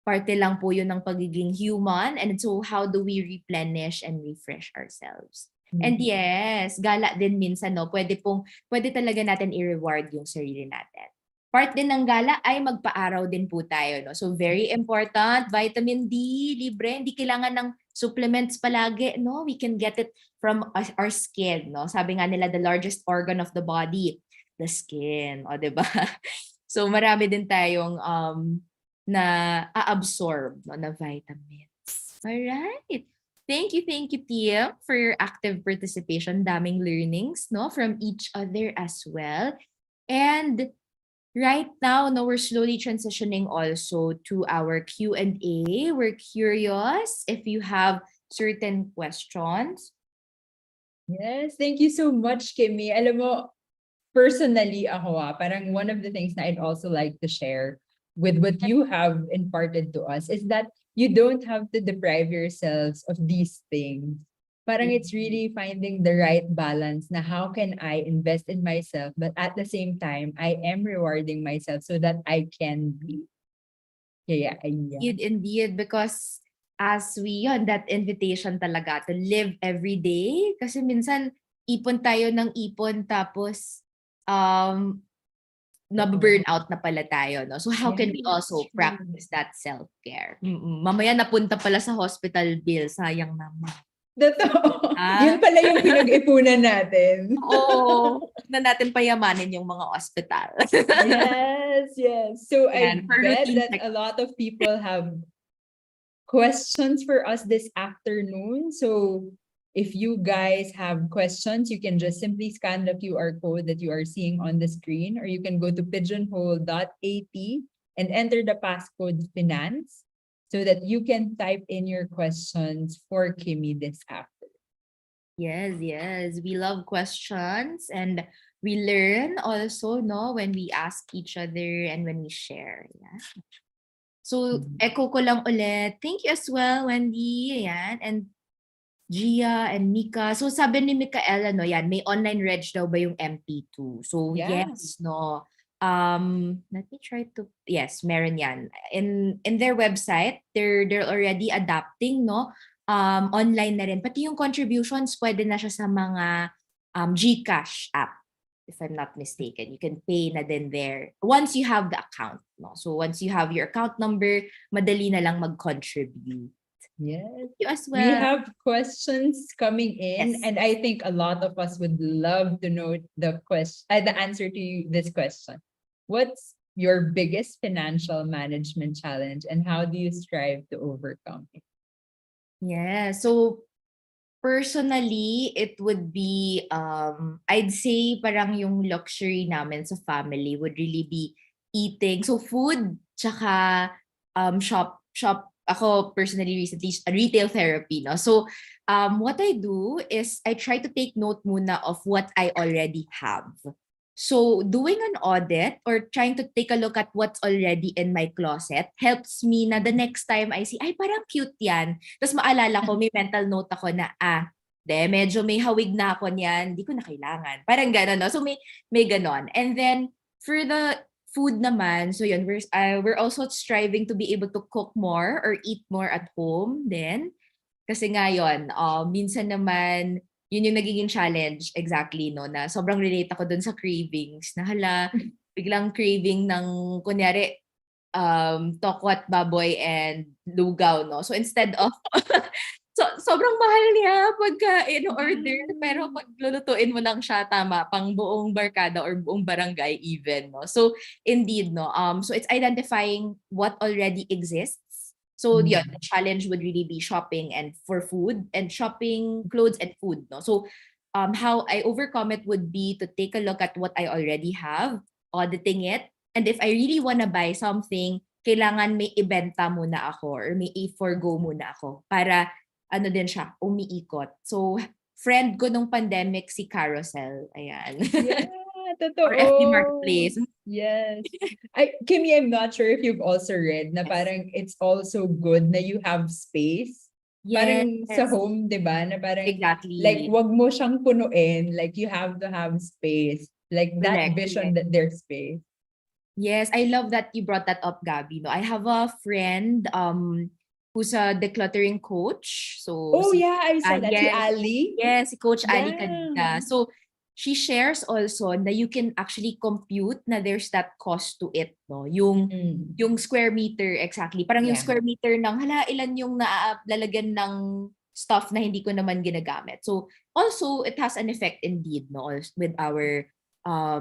parte lang po yun ng pagiging human. And so how do we replenish and refresh ourselves? And yes, gala din minsan, no? Pwede talaga natin i-reward yung sarili natin. Part din ng gala ay magpa-araw din po tayo, no? So very important, vitamin D, libre, hindi kailangan ng supplements palagi, no? We can get it from our skin, no? Sabi nga nila, the largest organ of the body, the skin, o diba? So marami din tayong na a-absorb, no, na vitamins. Alright. Thank you, Tia, for your active participation. Daming learnings, no, from each other as well. And right now, no, we're slowly transitioning also to our Q&A. We're curious if you have certain questions. Yes, thank you so much, Kimmy. Alam mo, personally ako parang one of the things that I'd also like to share with what you have imparted to us is that you don't have to deprive yourselves of these things. Parang it's really finding the right balance na how can I invest in myself, but at the same time, I am rewarding myself so that I can be. Yeah. Indeed, because as we, yun, that invitation talaga to live every day. Kasi minsan, ipon tayo ng ipon tapos na-burn out na pala tayo, no? So how can we also practice that self-care? Mamaya napunta pala sa hospital bill, sayang naman. Totoo. Yun pala yung pinag-ipunan natin. Oo. Na natin payamanin yung mga hospital. Yes. So I For bet routine that a lot of people have questions for us this afternoon. So if you guys have questions, you can just simply scan the QR code that you are seeing on the screen, or you can go to pigeonhole.at and enter the passcode finance so that you can type in your questions for Kimmy this afternoon. Yes. We love questions and we learn also, no, when we ask each other and when we share. Yeah. So, echo ko lang ulit. Thank you as well, Wendy. Ayan. And Gia and Mika. So, sabi ni Micaela, no, yan, may online reg daw ba yung MP2? So, yes, no. Let me try to, yes, meron yan. In their website, they're already adapting, no, online na rin. Pati yung contributions, pwede na siya sa mga GCash app, if I'm not mistaken. You can pay na din there once you have the account, no. So, once you have your account number, madali na lang mag-contribute. Yes. You as well. We have questions coming in, and I think a lot of us would love to know the answer to this question. What's your biggest financial management challenge, and how do you strive to overcome it? Yeah. So personally, it would be I'd say parang yung luxury namin sa family would really be eating. So food, tsaka shop. Ako personally recently retail therapy, no. So what I do is I try to take note muna of what I already have. So doing an audit or trying to take a look at what's already in my closet helps me na the next time I see, ay parang cute yan. Tapos maalala ko, may mental note ako na, medyo may hawig na ako niyan, hindi ko na kailangan. Parang gano'n, no? So may gano'n. And then for the food naman, so yun, we're also striving to be able to cook more or eat more at home then. Kasi nga yun, minsan naman, yun yung nagiging challenge, exactly, no, na sobrang relate ako dun sa cravings, na hala, biglang craving ng, kunyari, tokwat baboy and lugaw, no? So instead of, sobrang mahal niya pagka in-order, pero pag lulutuin mo lang siya, tama, pang buong barkada or buong barangay even, no? So indeed, no, so it's identifying what already exists. So the challenge would really be shopping and for food, and shopping clothes and food, no? So how I overcome it would be to take a look at what I already have, auditing it, and if I really want to buy something, kailangan may ibenta muna ako or may i-forgo muna ako para ano din siya, umiikot. So friend ko nung pandemic si Carousel, ayan. Yeah, totoo. Or FD Marketplace. Yes. Kimmy, I'm not sure if you've also read na parang it's also good na you have space. Parang sa home, di ba? Na parang, exactly. like, wag mo siyang punuin. Like, you have to have space. Like, that vision that there's space. Yes, I love that you brought that up, Gabby. No, I have a friend who's a decluttering coach. So I saw that. Si Ali? Yes, si Coach Ali Kadida. So she shares also that you can actually compute na there's that cost to it, no? Yung square meter, exactly. Parang yung square meter ng hala ilan yung lalagyan ng stuff na hindi ko naman ginagamit. So also it has an effect indeed, no, with our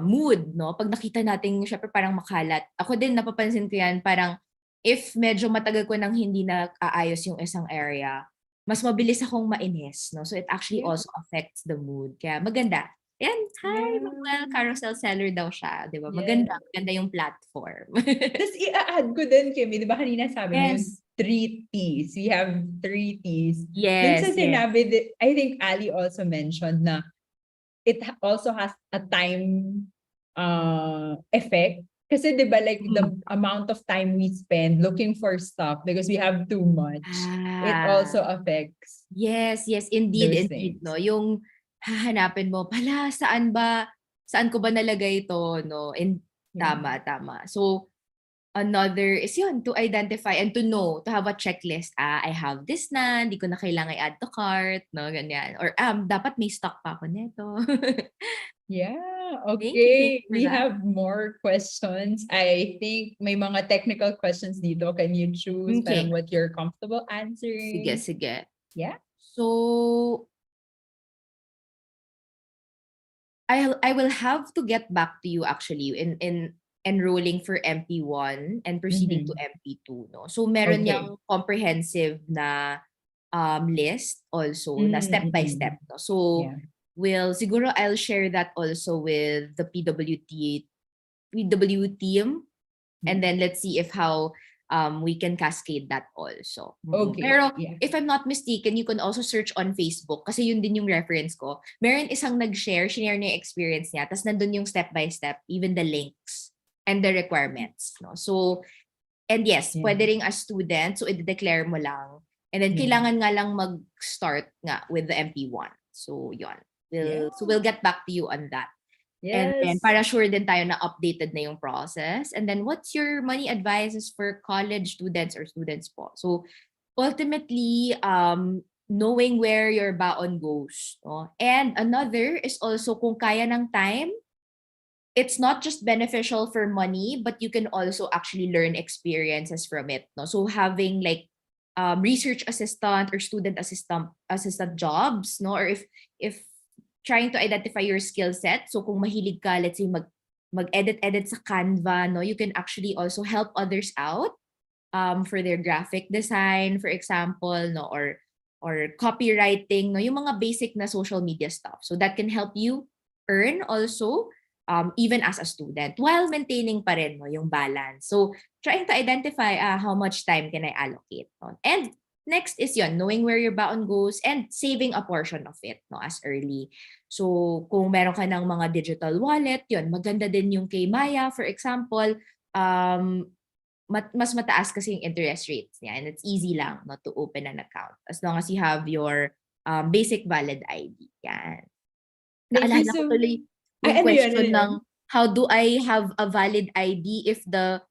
mood, no? Pag nakita natin syempre parang makalat. Ako din napapansin ko yan, parang if medyo matagal ko nang hindi na aayos yung isang area, mas mabilis akong mainis, no? So it actually also affects the mood. Kaya maganda. Yan, hi, Manuel, carousel seller daw siya, di ba? Maganda yung platform. Tapos i-add ko din, Kimmy, di ba kanina sabi mo yung 3 T's. We have 3 T's. Dun sa sinabi, I think Ali also mentioned na it also has a time effect. Kasi di ba like the amount of time we spend looking for stuff because we have too much, it also affects Yes, indeed, those indeed, no? things. Yung hahanapin mo, pala, saan ko ba nalagay ito, no? And Yeah. tama. So, another is yun, to identify and to know, to have a checklist. I have this na, hindi ko na kailangan i-add to cart, no? Ganyan. Or, dapat may stock pa ako nito. Yeah, Thank you okay. for We that. have more questions. I think may mga technical questions dito. Can you choose parang Okay. what you're comfortable answering? Sige. Yeah. So, I will have to get back to you actually in enrolling for MP1 and proceeding to MP2, no? So meron Okay. yang comprehensive na list also na step by step, no? So Yeah. siguro I'll share that also with the PW team, and then let's see if how we can cascade that also. Okay. Pero Yeah. if I'm not mistaken, you can also search on Facebook kasi yun din yung reference ko. Meron isang shinare niya yung experience niya, tapos nandun yung step by step, even the links and the requirements. No? So, and yes, Yeah. pwede ring as student, so i-declare mo lang. And then kailangan nga lang mag-start nga with the MP1. So, yun. So we'll get back to you on that. And then, Yes. para sure din tayo na updated na yung process. And then, what's your money advices for college students or students po? So, ultimately, knowing where your baon goes. No? And another is also kung kaya ng time, it's not just beneficial for money, but you can also actually learn experiences from it. No? So, having like research assistant or student assistant jobs, no? Or if trying to identify your skill set. So kung mahilig ka, let's say mag-edit sa Canva, no, you can actually also help others out for their graphic design, for example, no, or copywriting, no, yung mga basic na social media stuff. So that can help you earn also even as a student while maintaining pa rin, no, yung balance. So trying to identify how much time can I allocate, no? And next is yon, knowing where your baon goes and saving a portion of it, no, as early. So, kung meron ka ng mga digital wallet, yon, maganda din yung kay Maya, for example, mas mataas kasi yung interest rates niya, and it's easy lang not to open an account as long as you have your basic valid ID. Yan. Naalala ko tuloy yung question ng how do I have a valid ID if the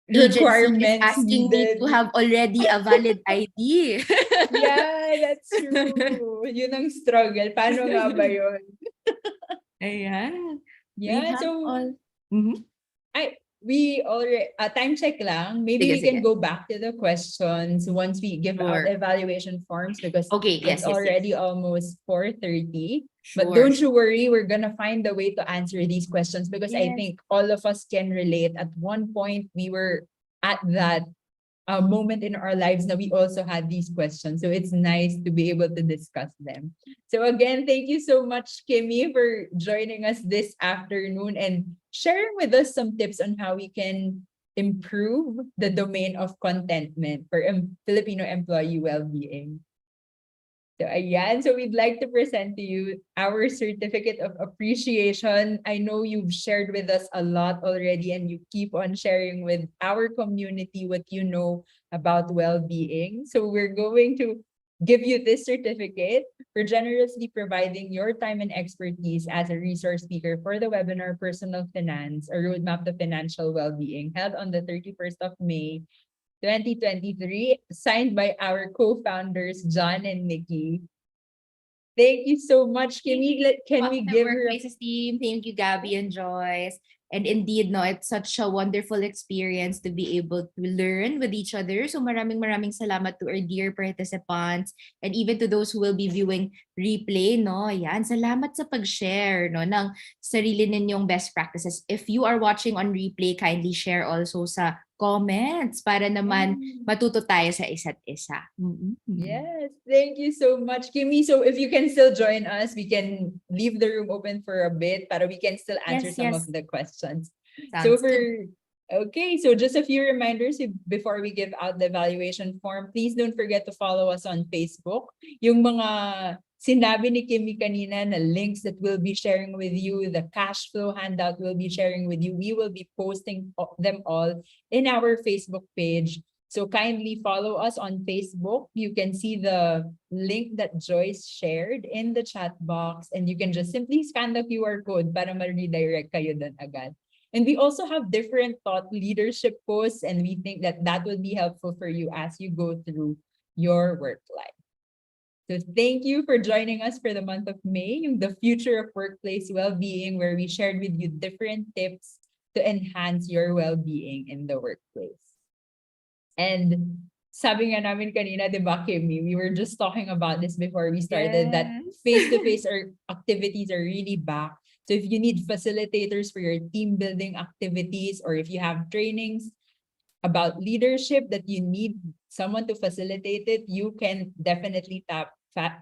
agency is asking me to have already a valid ID. Yeah, that's true. Yun ang struggle. Paano nga ba yun? Ayan. Yeah, so we already time check lang. Maybe we can go back to the questions once we give out evaluation forms because it's already almost 4:30. But don't you worry, we're gonna find a way to answer these questions because I think all of us can relate. At one point, we were at that moment in our lives that we also had these questions. So it's nice to be able to discuss them. So again, thank you so much, Kimmy, for joining us this afternoon and sharing with us some tips on how we can improve the domain of contentment for Filipino employee well-being. So ayan, so we'd like to present to you our certificate of appreciation. I know you've shared with us a lot already and you keep on sharing with our community what you know about well-being. So we're going to give you this certificate for generously providing your time and expertise as a resource speaker for the webinar Personal Finance, a Roadmap to Financial Well-being, held on the 31st of May 2023, signed by our co-founders, John and Nikki. Thank you so much, Kimmy. Can we give her Workplaces team? Thank you, Gabby and Joyce. And indeed, no, it's such a wonderful experience to be able to learn with each other. So maraming salamat to our dear participants and even to those who will be viewing replay, no? Yan, salamat sa pag-share, no, ng sarili ninyong best practices. If you are watching on replay, kindly share also sa comments para naman matuto tayo sa isa't isa. Yes, thank you so much, Kimmy. So if you can still join us, we can leave the room open for a bit, but we can still answer some of the questions. Sounds so for good. Okay, so just a few reminders before we give out the evaluation form. Please don't forget to follow us on Facebook. Yung mga sinabi ni Kimmy kanina na links that we'll be sharing with you, the cash flow handout we'll be sharing with you, we will be posting them all in our Facebook page. So kindly follow us on Facebook. You can see the link that Joyce shared in the chat box, and you can just simply scan the QR code para ma-redirect kayo dun agad. And we also have different thought leadership posts, and we think that that will be helpful for you as you go through your work life. So thank you for joining us for the month of May, yung the future of workplace well-being, where we shared with you different tips to enhance your well-being in the workplace. And sabi nga namin kanina, di ba, Kimmy, we were just talking about this before we started, that Yes. face-to-face activities are really back. So if you need facilitators for your team building activities, or if you have trainings about leadership that you need someone to facilitate it, you can definitely tap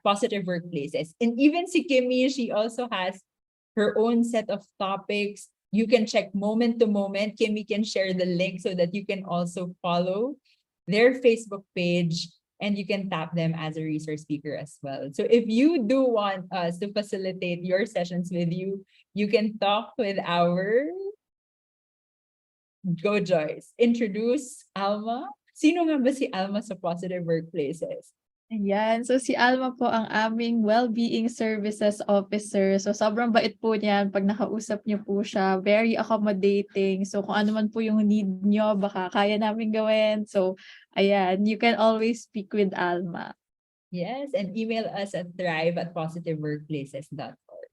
Positive Workplaces. And even si Kimmy, she also has her own set of topics. You can check moment to moment. Kimmy can share the link so that you can also follow their Facebook page, and you can tap them as a resource speaker as well. So if you do want us to facilitate your sessions with you, you can talk with our Go Joyce. Introduce Alma. Sino nga ba si Alma sa Positive Workplaces? Ayan. So si Alma po ang aming Wellbeing Services Officer. So sobrang bait po niyan pag nakausap niyo po siya. Very accommodating. So kung ano man po yung need niyo, baka kaya namin gawin. So ayan, you can always speak with Alma. Yes, and email us at thrive@positiveworkplaces.org.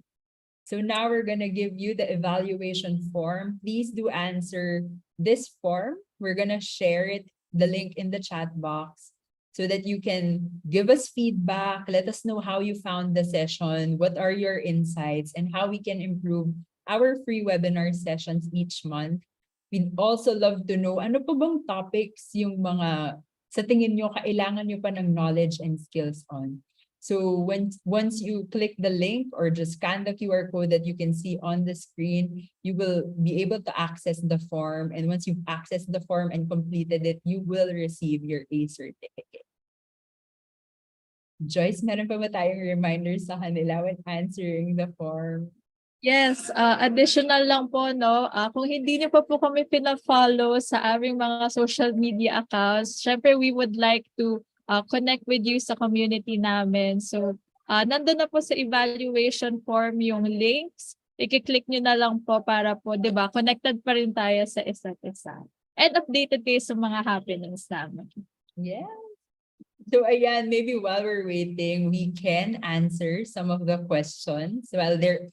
So now we're going to give you the evaluation form. Please do answer this form. We're going to share it, the link in the chat box, so that you can give us feedback. Let us know how you found the session, what are your insights, and how we can improve our free webinar sessions each month. We'd also love to know ano pa bang topics yung mga sa tingin nyo kailangan nyo pa ng knowledge and skills on. So once you click the link or just scan the QR code that you can see on the screen, you will be able to access the form. And once you've accessed the form and completed it, you will receive your A certificate. Joyce, meron pa ba tayong reminders sa kanila when answering the form? Yes, additional lang po, no? Kung hindi niyo pa po kami pina-follow sa aming mga social media accounts, syempre we would like to connect with you sa community namin. So, nandun na po sa evaluation form yung links. I-click nyo na lang po para po, di ba, connected pa rin tayo sa isa't isa. And updated kayo sa mga happenings namin. Yeah. So ayan, maybe while we're waiting, we can answer some of the questions while they're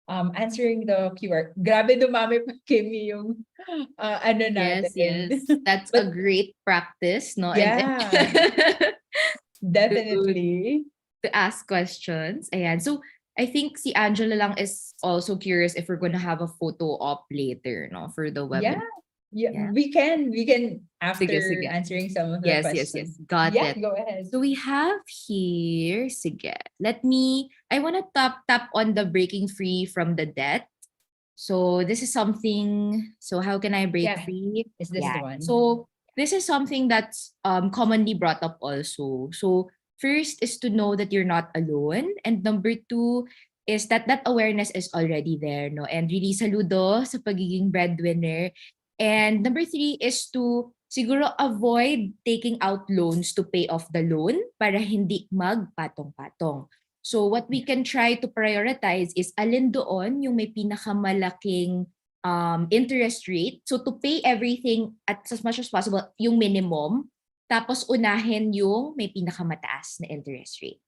answering the QR. Grabe dumami pa, Kimmy, yung ano natin. Yes. That's a great practice, no? Yeah. Definitely. To ask questions. Ayan. So, I think si Angela lang is also curious if we're gonna have a photo op later, no? For the webinar. Yeah. We can after Sige. answering some of the Yes. questions. Got it. Go ahead. So we have here, sige. I want to tap on the breaking free from the debt. So this is something, so how can I break free? Is this the one? So this is something that's commonly brought up also. So first is to know that you're not alone. And number two is that awareness is already there, no? And really saludo sa pagiging breadwinner. And number three is to siguro avoid taking out loans to pay off the loan para hindi magpatong-patong. So what we can try to prioritize is alin doon yung may pinakamalaking interest rate. So to pay everything at as much as possible, yung minimum, tapos unahin yung may pinakamataas na interest rate.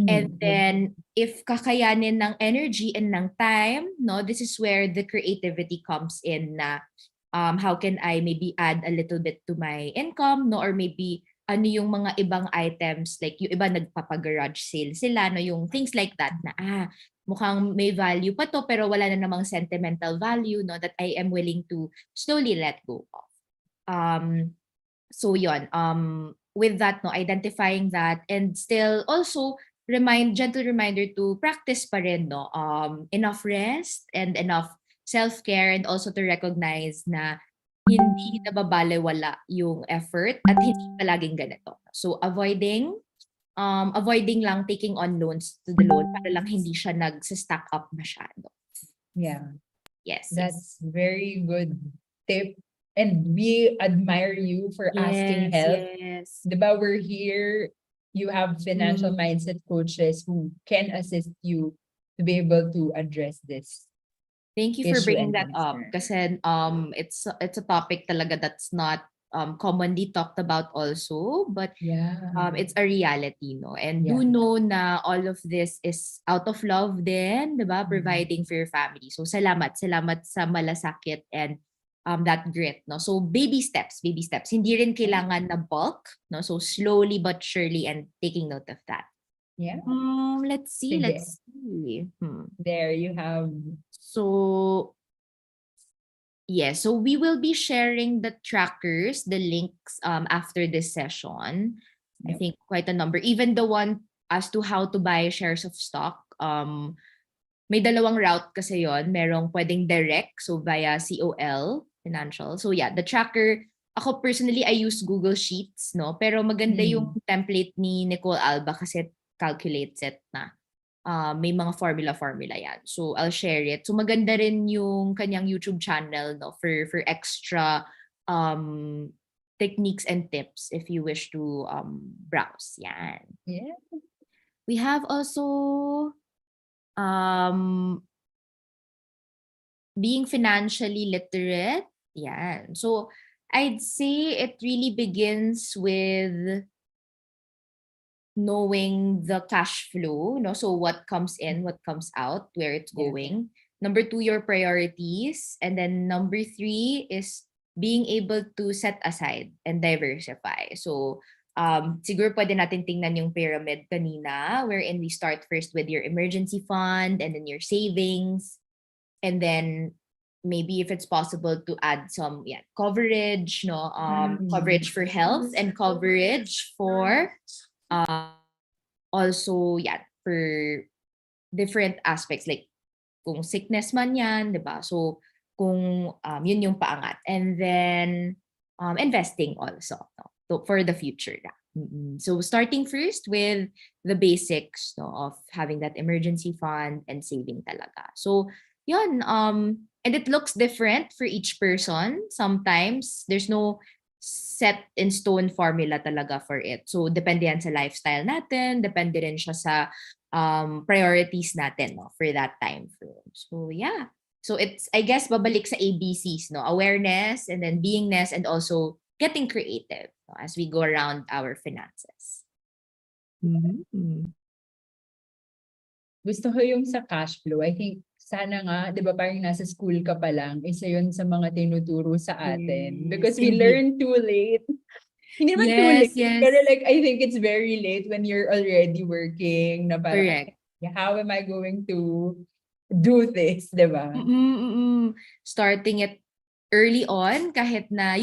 And then if kakayanin ng energy and ng time, no, this is where the creativity comes in na how can I maybe add a little bit to my income, no? Or maybe ano yung mga ibang items, like yung iba nagpapa-garage sale sila, no? Yung things like that na mukhang may value pa to pero wala na namang sentimental value, no? That I am willing to slowly let go of. So yon, with that, no, identifying that, and still also gentle reminder to practice pa rin, no? Enough rest and enough self-care, and also to recognize na hindi nababalewala yung effort at hindi palaging ganito. So avoiding lang taking on loans to the loan para lang hindi siya nag-stack up masyado. Yeah, Yes, yes. that's very good tip. And we admire you for asking help. Yes. Diba, we're here. You have financial mindset coaches who can assist you to be able to address this. Thank you for issue bringing and that up concern. kasi it's a topic talaga that's not commonly talked about also, but Yeah. it's a reality, no? And Yeah. do know na all of this is out of love din, diba? Providing for your family. So salamat sa malasakit and that grit, no? So baby steps. Hindi rin kailangan na bulk, no? So slowly but surely and taking note of that. Yeah. Let's see. Sige. There you have. So yes, so we will be sharing the trackers, the links after this session. I think quite a number. Even the one as to how to buy shares of stock. May dalawang route kasi yon. Merong pwedeng direct, so via COL, financial. So yeah, the tracker, ako personally, I use Google Sheets, no? Pero maganda yung template ni Nicole Alba kasi it calculates it na. May mga formula yan. So I'll share it. So maganda rin yung kanyang YouTube channel, no, for extra techniques and tips if you wish to browse. Yan. Yeah. We have also being financially literate. Yan. So I'd say it really begins with knowing the cash flow, no? So what comes in, what comes out, where it's going. Number 2, your priorities. And then number 3 is being able to set aside and diversify. So siguro pwede natin tingnan yung pyramid kanina, wherein we start first with your emergency fund and then your savings. And then maybe if it's possible to add some coverage, no? Coverage for health and coverage for also for different aspects like kung sickness man yan, diba? So kung yun yung paangat. And then investing also, no? For the future. So starting first with the basics, no, of having that emergency fund and saving talaga. So yun, and it looks different for each person. Sometimes there's no set in stone formula talaga for it. So depende yan sa lifestyle natin, depende rin siya sa priorities natin, no, for that time frame. So yeah. So it's, I guess, babalik sa ABCs, no? Awareness and then beingness and also getting creative, no, as we go around our finances. Gusto ko yung sa cash flow. I think sana nga, di ba parang nasa school ka pa lang, isa yun sa mga tinuturo sa atin. Because we learn too late. Hindi naman too late. Pero like, I think it's very late when you're already working. Na parang, correct. How am I going to do this, di ba? Starting it early on, kahit na,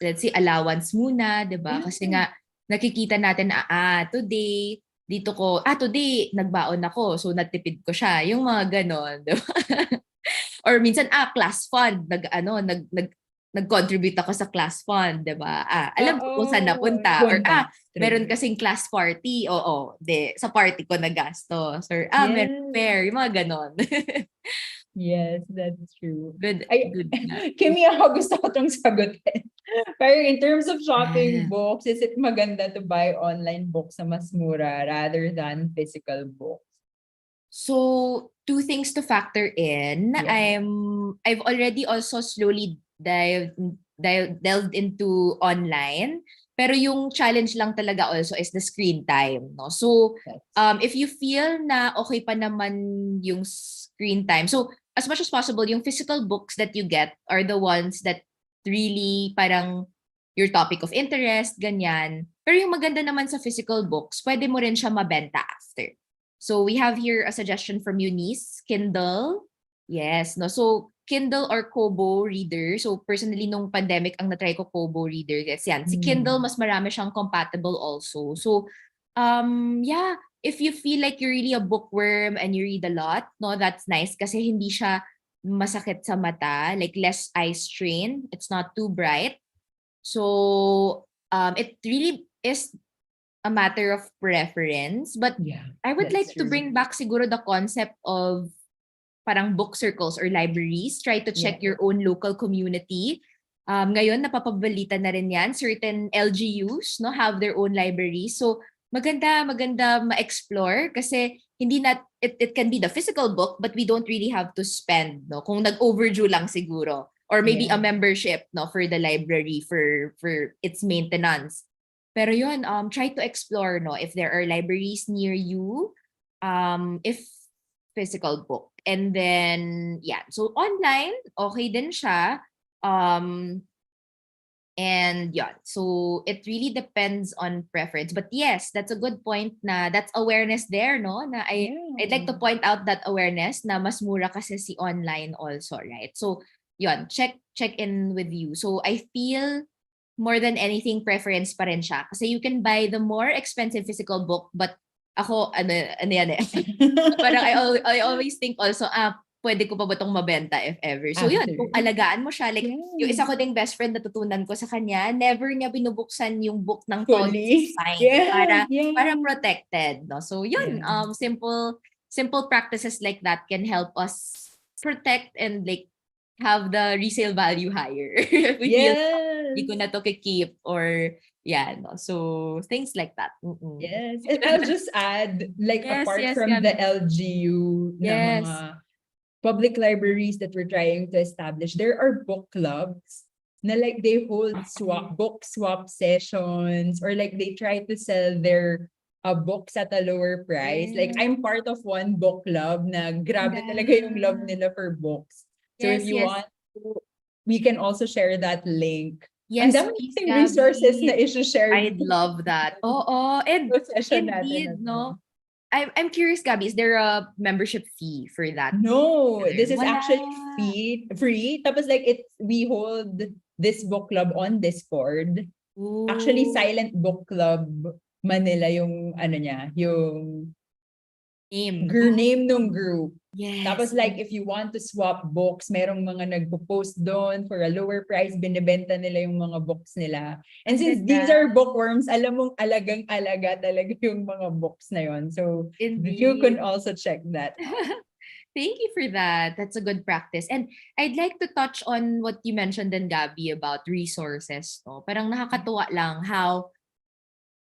let's say, allowance muna, di ba? Kasi nga, nakikita natin na, today, today, nagbaon ako, so natipid ko siya. Yung mga ganon, di ba? Or minsan, class fund, nag-contribute ako sa class fund, di ba? Alam ko kung saan napunta. Or, meron kasing class party, sa party ko nagastos. Or, meron fair, yung mga ganon. Yes, that's true. Good. Kimi, ako gusto ko itong sagutin. Pero in terms of shopping books, is it maganda to buy online books na mas mura rather than physical books? So, 2 things to factor in. I've already also slowly delved into online. Pero yung challenge lang talaga also is the screen time, no? So, if you feel na okay pa naman yung screen time, so as much as possible, yung physical books that you get are the ones that really parang your topic of interest, ganyan. Pero yung maganda naman sa physical books, pwede mo rin siya mabenta after. So we have here a suggestion from Eunice, Kindle. Yes, no? So Kindle or Kobo reader. So personally, nung pandemic, ang natry ko Kobo reader. Yes, yan. Si Kindle, mas marami siyang compatible also. So, if you feel like you're really a bookworm and you read a lot, no, that's nice kasi hindi siya masakit sa mata, like less eye strain. It's not too bright. So it really is a matter of preference. But Yeah, I would that's like to true. bring back siguro the concept of parang book circles or libraries. Try to check your own local community. Ngayon, napapabalita na rin yan. Certain LGUs no, have their own libraries. So, maganda ma-explore kasi hindi na, it can be the physical book but we don't really have to spend, no? Kung nag-overdue lang siguro. Or maybe a Yeah. membership no, for the library for its maintenance. Pero yun, try to explore no, if there are libraries near you, if physical book. And then, yeah. So, online, okay din siya. And yeah, so it really depends on preference. But yes, that's a good point na that's awareness there, no? Na I'd like to point out that awareness na mas mura kasi si online also, right? So, yun, check in with you. So, I feel more than anything preference pa rin siya. Kasi you can buy the more expensive physical book, but ako, ano yan eh. Parang I always think also, pwede ko pa ba itong mabenta if ever. So yun, kung alagaan mo siya, like yung isa ko ding best friend natutunan ko sa kanya, never niya binubuksan yung book ng todo Fully. spine para Yeah. protected, no? So yun, Yeah. simple practices like that can help us protect and like have the resale value higher. If we feel hindi ko na to keep or yeah, no. So things like that. Mm-mm. Yes. And I'll just add, like, apart from the LGU na mga public libraries that we're trying to establish, there are book clubs na like they hold book swap sessions, or like they try to sell their books at a lower price. Like, I'm part of one book club na grabe talaga yung love nila for books. So if you want to, we can also share that link. Yes, ang dami nating resources na i-share. I'd love that. Oo, and session indeed, natin. no? I'm curious, Gabby, is there a membership fee for that? No, this is Wala. actually free. Tapos like we hold this book club on Discord. Ooh. Actually, Silent Book Club Manila yung ano niya, yung name nung group. Yes. Tapos like if you want to swap books, merong mga nagpo-post doon for a lower price, binibenta nila yung mga books nila. And since these are bookworms, alam mong alagang-alaga talaga yung mga books na yon. So you can also check that out. Thank you for that. That's a good practice. And I'd like to touch on what you mentioned then, Gabby, about resources. No? Parang nakakatuwa lang how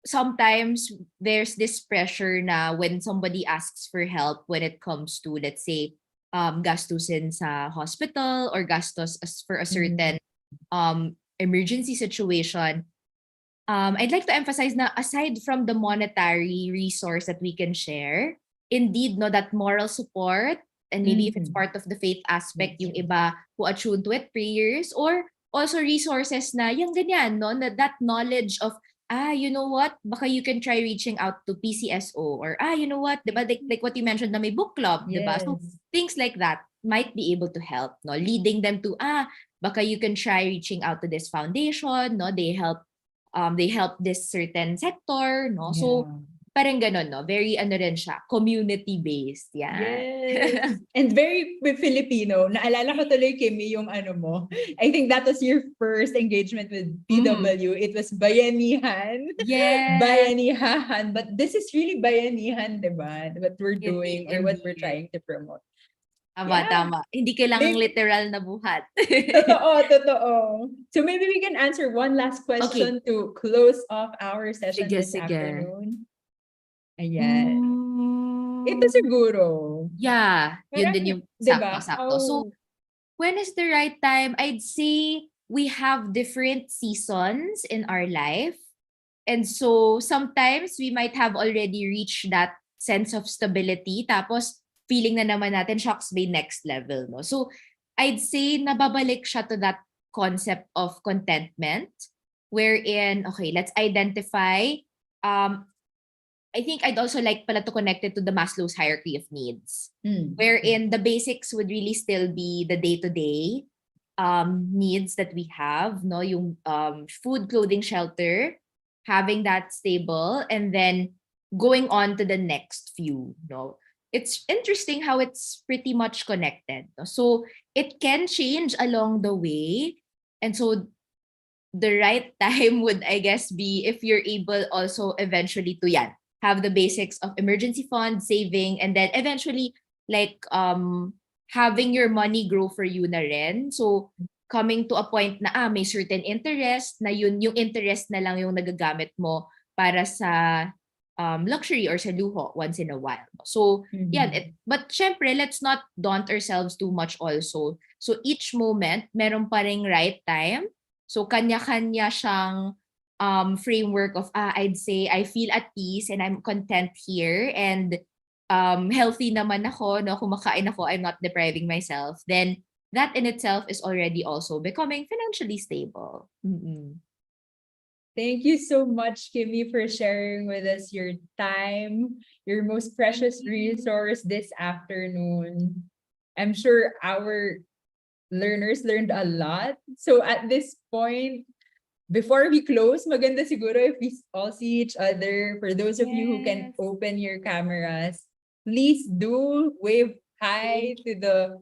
sometimes there's this pressure na when somebody asks for help when it comes to, let's say, gastusin sa hospital or gastos for a certain emergency situation. I'd like to emphasize na aside from the monetary resource that we can share, indeed, no, that moral support, and maybe if it's part of the faith aspect, yung iba who attuned to it, prayers, or also resources na yung ganyan, no, na that knowledge of, you know what, baka you can try reaching out to PCSO, or you know what, diba, like what you mentioned na may book club, diba? So things like that might be able to help, no, leading them to, baka you can try reaching out to this foundation, no, they help this certain sector, no? Yeah. So parang ganun, no? Very ano rin siya, community-based. Yeah. Yes. And very Filipino. Naalala ko tuloy, Kimmy, yung ano mo. I think that was your first engagement with PW. It was bayanihan. Yes. Bayanihan. But this is really bayanihan, diba? What we're doing or what we're trying to promote. Tama. Hindi kailangang literal na buhat. Totoo. So maybe we can answer one last question to close off our session this afternoon. Ayan. Ito siguro. Yeah. Yun din yung sakto. So, when is the right time? I'd say we have different seasons in our life. And so, sometimes we might have already reached that sense of stability. Tapos, feeling na naman natin, shocks by next level. No? So, I'd say nababalik siya to that concept of contentment. Wherein, okay, let's identify I think I'd also like pala to connect it to the Maslow's hierarchy of needs, wherein the basics would really still be the day-to-day needs that we have, no, yung food, clothing, shelter, having that stable, and then going on to the next few, no. it's interesting how it's pretty much connected. No? So it can change along the way. And so the right time would, I guess, be if you're able also eventually to have the basics of emergency fund, saving, and then eventually like having your money grow for you na rin. So coming to a point na may certain interest na yun, yung interest na lang yung nagagamit mo para sa luxury or sa luho once in a while. So but syempre, let's not daunt ourselves too much also. So each moment, meron pa ring right time. So kanya-kanya siyang framework of I'd say I feel at peace and I'm content here and healthy naman ako, no, kumakain ako, I'm not depriving myself, then that in itself is already also becoming financially stable. Thank you so much, Kimmy, for sharing with us your time, your most precious resource this afternoon. I'm sure our learners learned a lot. So at this point, before we close, maganda siguro if we all see each other. For those of you who can open your cameras, please do wave hi to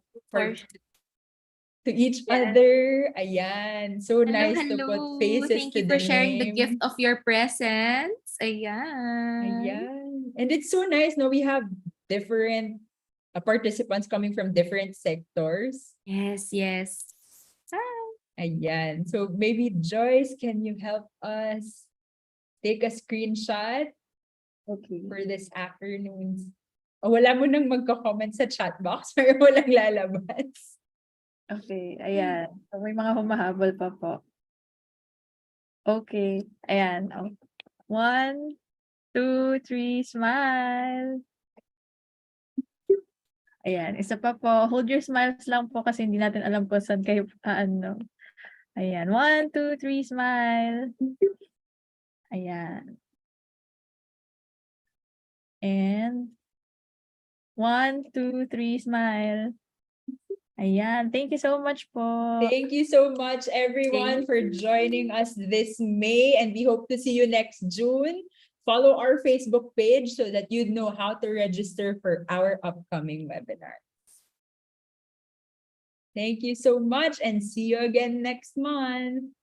each other. Ayan. So nice to put faces Thank to you for the sharing the name. gift of your presence. Ayan. Ayan. And it's so nice, no? We have different participants coming from different sectors. Yes. Ayan. So maybe Joyce, can you help us take a screenshot for this afternoon? Wala mo nang magko-comment sa chat box pero walang lalabas. Okay, ayan. So, may mga humahabol pa po. Okay, ayan. 1, 2, 3, smile. Ayan, isa pa po. Hold your smiles lang po kasi hindi natin alam po saan kayo ano. Ayan, 1, 2, 3, smile. Ayan. And 1, 2, 3, smile. Ayan, thank you so much po. Thank you so much, everyone, for joining us this May, and we hope to see you next June. Follow our Facebook page so that you know how to register for our upcoming webinar. Thank you so much, and see you again next month.